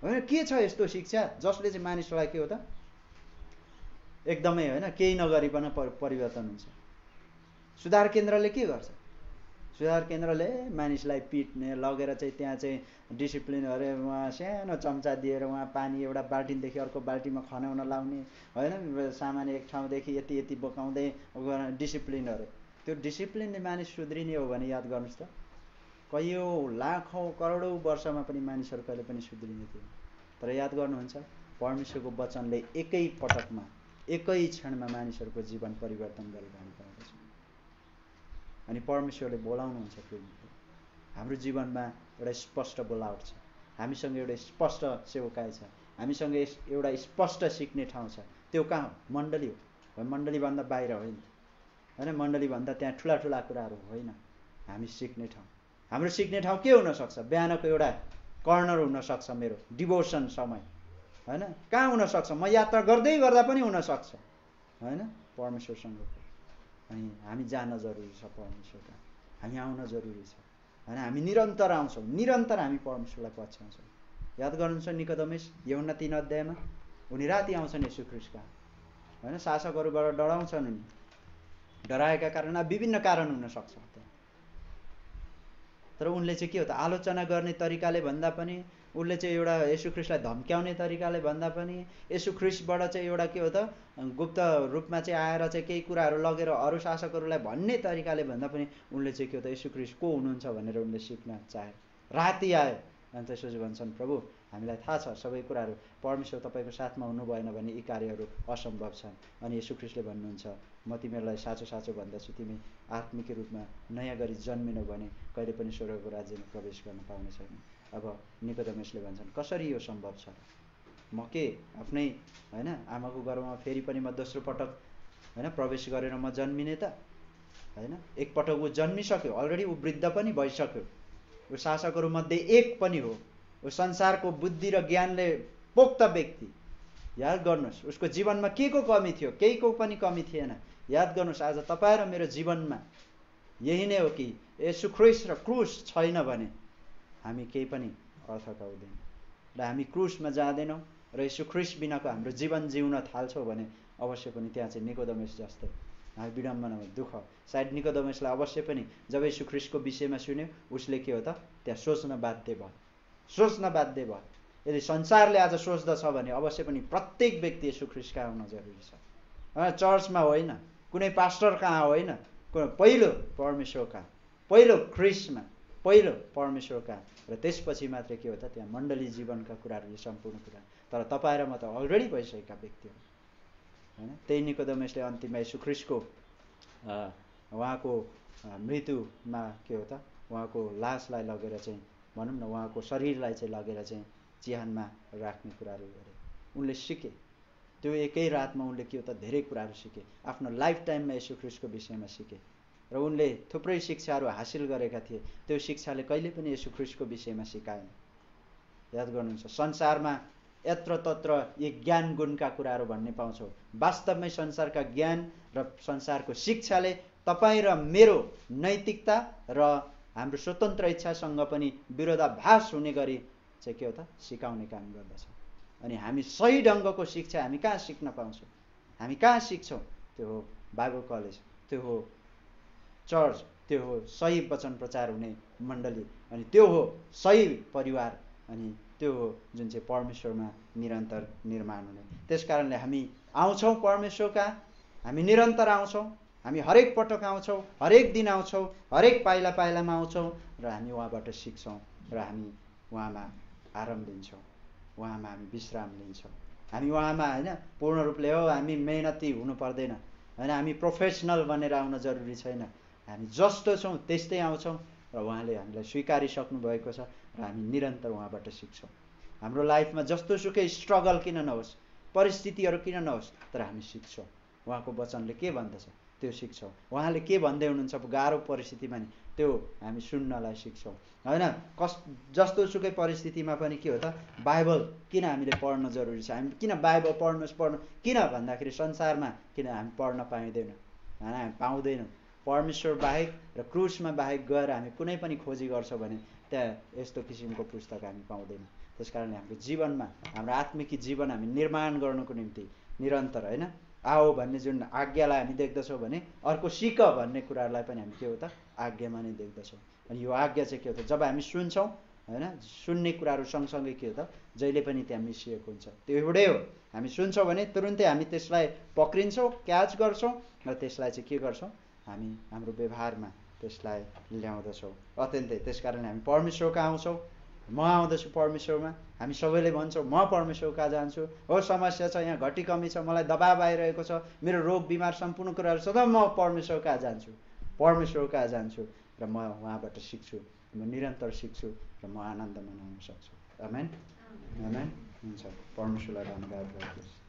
होइन के छ यस्तो शिक्षा जसले चाहिँ मानिसलाई के हो त एकदमै होइन केही नगरिकन परिवर्तन हुन्छ। सुधार केन्द्रले के गर्छ, सुधार केन्द्रले मानिसलाई पिट्ने लगेर चाहिँ त्यहाँ चाहिँ डिसिप्लिन अरे उहाँ सानो चम्चा दिएर उहाँ पानी एउटा बाल्टिनदेखि अर्को बाल्टीमा खनाउन लाउने होइन, सामान एक ठाउँदेखि यति यति बोकाउँदै डिसिप्लिन अरे। त्यो डिसिप्लिनले मानिस सुध्रिने हो भने याद गर्नुहोस् त कैयौँ लाखौँ करोडौँ वर्षमा पनि मानिसहरू कहिले पनि सुध्रिने थिएन। तर याद गर्नुहुन्छ परमेश्वरको वचनले एकै पटकमा एकै क्षणमा मानिसहरूको जीवन परिवर्तन गरेर हामी पाउँदछौँ। अनि परमेश्वरले बोलाउनुहुन्छ त्यो हाम्रो जीवनमा एउटा स्पष्ट बोलावट छ, हामीसँग एउटा स्पष्ट सेवकाई छ, हामीसँग एउटा स्पष्ट सिक्ने ठाउँ छ। त्यो कहाँ हो? मण्डली हो। मण्डलीभन्दा बाहिर होइन, होइन मण्डलीभन्दा त्यहाँ ठुला ठुला कुराहरू होइन, हामी सिक्ने ठाउँ। हाम्रो सिक्ने ठाउँ के हुनसक्छ? बिहानको एउटा कर्नर हुनसक्छ मेरो डिभोसन समय, होइन कहाँ हुनसक्छ? म यात्रा गर्दै गर्दा पनि हुनसक्छ, होइन परमेश्वरसँगको। अनि हामी जान जरुरी छ परमेश्वरका, हामी आउन जरुरी छ, होइन हामी निरन्तर आउँछौँ, निरन्तर हामी परमेश्वरलाई पछ्याउँछौँ। याद गर्नुहुन्छ निकोदेमस यूहन्ना 3 अध्यायमा उनी राति आउँछन् येशू ख्रीष्टका, होइन शासकहरूबाट डराउँछन् उनी, डराएका कारण विभिन्न कारण हुनसक्छ त्यहाँ। तर उनले चाहिँ के हो त आलोचना गर्ने तरिकाले भन्दा पनि, उसले चाहिँ एउटा येशू ख्रीष्टलाई धम्क्याउने तरिकाले भन्दा पनि, येशू ख्रीष्टबाट चाहिँ एउटा के हो त गुप्त रूपमा चाहिँ आएर चाहिँ केही कुराहरू लगेर अरू शासकहरूलाई भन्ने तरिकाले भन्दा पनि उनले चाहिँ के हो त येशू ख्रीष्ट को हुनुहुन्छ भनेर उनले सिक्न चाहे। राति आयो अनि त्यसपछि भन्छन् प्रभु हामीलाई थाहा छ सबै कुराहरू, परमेश्वर तपाईँको साथमा हुनु भएन भने यी कार्यहरू असम्भव छन्। अनि येशू ख्रीष्टले भन्नुहुन्छ म तिमीहरूलाई साँचो साँचो भन्दछु तिमी आत्मिक रूपमा नयाँ गरी जन्मिनौ भने कहिले पनि स्वर्गको राज्यमा प्रवेश गर्न पाउने छैन। अब निकोदेमसले भन्छन् कसरी यो सम्भव छ? म के आफ्नै होइन आमाको गर्भमा फेरि पनि म दोस्रो पटक होइन प्रवेश गरेर म जन्मिने त होइन? एकपटक ऊ जन्मिसक्यो, अलरेडी ऊ वृद्ध पनि भइसक्यो, ऊ शासकहरूमध्ये एक पनि हो, ऊ संसारको बुद्धि र ज्ञानले पोक्त व्यक्ति। याद गर्नुहोस् उसको जीवनमा के को कमी थियो? केहीको पनि कमी थिएन। याद गर्नुहोस् आज तपाईँ र मेरो जीवनमा यही नै हो कि येशू ख्रीष्ट र क्रुस छैन भने हामी केही पनि अर्थका हुँदैन र हामी क्रुसमा जाँदैनौँ र येशू ख्रीष्ट बिनाको हाम्रो जीवन जिउन थाल्छौँ भने अवश्य पनि त्यहाँ चाहिँ निकोदेमस जस्तै हामी विडम्बनामा दुःख। सायद निकोदेमसलाई अवश्य पनि जब येशू ख्रीष्टको विषयमा सुन्यो उसले के हो त त्यहाँ सोच्न बाध्य भयो, सोच्न बाध्य भयो। यदि संसारले आज सोच्दछ भने अवश्य पनि प्रत्येक व्यक्ति येशू ख्रीष्ट कहाँ आउन जरुरी छ, चर्चमा होइन, कुनै पास्टर कहाँ होइन, पहिलो परमेश्वर कहाँ, पहिलो ख्रीष्टमा, पहिलो परमेश्वर कहाँ, र त्यसपछि मात्रै के हो त त्यहाँ मण्डली जीवनका कुराहरू सम्पूर्ण कुरा। तर तपाईँ र म त अलरेडी भइसकेका व्यक्ति हो, होइन? त्यही निकोदेमसले अन्तिममा येशू ख्रीष्टको उहाँको मृत्युमा के हो त उहाँको लासलाई लगेर चाहिँ भनौँ न उहाँको शरीरलाई चाहिँ लगेर चाहिँ चिहानमा राख्ने कुराहरू गरे। उनले सिके, त्यो एकै रातमा उनले के हो त धेरै कुराहरू सिके, आफ्नो लाइफ टाइममा येशू ख्रीष्टको विषयमा सिके र उनले थुप्रै शिक्षाहरू हासिल गरेका थिए। त्यो शिक्षाले कहिले पनि येशू ख्रीष्टको विषयमा सिकाएन। याद गर्नुहुन्छ संसारमा यत्र तत्र यी ज्ञान गुणका कुराहरू भन्ने पाउँछौँ, वास्तवमै संसारका ज्ञान र संसारको शिक्षाले तपाईँ र मेरो नैतिकता र हाम्रो स्वतन्त्र इच्छासँग पनि विरोधाभास हुने गरी चाहिँ के हो त सिकाउने काम गर्दछ। अनि हामी सही ढङ्गको शिक्षा हामी कहाँ सिक्न पाउँछौँ? हामी कहाँ सिक्छौँ? त्यो हो बाइबल कलेज, त्यो हो चर्च, त्यो हो सही वचन प्रचार हुने मण्डली, अनि त्यो हो सही परिवार, अनि त्यो हो जुन चाहिँ परमेश्वरमा निरन्तर निर्माण हुने। त्यस कारणले हामी आउँछौँ परमेश्वर कहाँ, हामी निरन्तर आउँछौँ, हामी हरेक पटक आउँछौँ, हरेक दिन आउँछौँ, हरेक पाइला पाइलामा आउँछौँ र हामी उहाँबाट सिक्छौँ र हामी उहाँमा आराम लिन्छौँ, उहाँमा हामी विश्राम लिन्छौँ। हामी उहाँमा होइन पूर्ण रूपले हो हामी मेहनती हुनु पर्दैन, होइन हामी प्रोफेसनल बनेर आउन जरुरी छैन, हामी जस्तो छौँ त्यस्तै आउँछौँ र उहाँले हामीलाई स्वीकारिसक्नु भएको छ र हामी निरन्तर उहाँबाट सिक्छौँ। हाम्रो लाइफमा जस्तो सुकै स्ट्रगल किन नहोस्, परिस्थितिहरू किन नहोस्, तर हामी सिक्छौँ। उहाँको वचनले के भन्दछ त्यो सिक्छौँ, उहाँले के भन्दै हुनुहुन्छ गाह्रो परिस्थितिमा नि त्यो हामी सुन्नलाई सिक्छौँ, होइन? जस्तो सुकै परिस्थितिमा पनि के हो त बाइबल किन हामीले पढ्न जरुरी छ? हामी किन बाइबल पढ्नु किन भन्दाखेरि संसारमा किन हामी पढ्न पाइँदैन, होइन, हामी पाउँदैनौँ। परमेश्वर बाहेक र क्रुसमा बाहेक गएर हामी कुनै पनि खोजी गर्छौँ भने त्यहाँ यस्तो किसिमको पुस्तक हामी पाउँदैनौँ। त्यस कारणले हाम्रो जीवनमा हाम्रो आत्मिक जीवन हामी निर्माण गर्नुको निम्ति निरन्तर होइन आओ भन्ने जुन आज्ञालाई हामी देख्दछौँ भने अर्को सिक भन्ने कुराहरूलाई पनि हामी के हो त आज्ञामा नै देख्दछौँ। अनि यो आज्ञा चाहिँ के हो त, जब हामी सुन्छौँ होइन, सुन्ने कुराहरू सँगसँगै के हो त जहिले पनि त्यहाँ मिसिएको हुन्छ। त्यो एउटै हो, हामी सुन्छौँ भने तुरुन्तै हामी त्यसलाई पक्रिन्छौँ, क्याच गर्छौँ र त्यसलाई चाहिँ के गर्छौँ, हामी हाम्रो व्यवहारमा त्यसलाई ल्याउँदछौँ अत्यन्तै। त्यस कारणले हामी परमेश्वर कहाँ आउँछौँ, म आउँदछु परमेश्वरमा, हामी सबैले भन्छौँ म परमेश्वर कहाँ जान्छु, हो समस्या छ, यहाँ घटी कमी छ, मलाई दबाब आइरहेको छ, मेरो रोग बिमार सम्पूर्ण कुराहरू छ, त म परमेश्वर कहाँ जान्छु, परमेश्वर कहाँ जान्छु र म उहाँबाट सिक्छु, म निरन्तर सिक्छु र म आनन्द मनाउन सक्छु। आमेन, आमेन। हुन्छ, परमेश्वरलाई धन्यवाद गर्नुहोस्।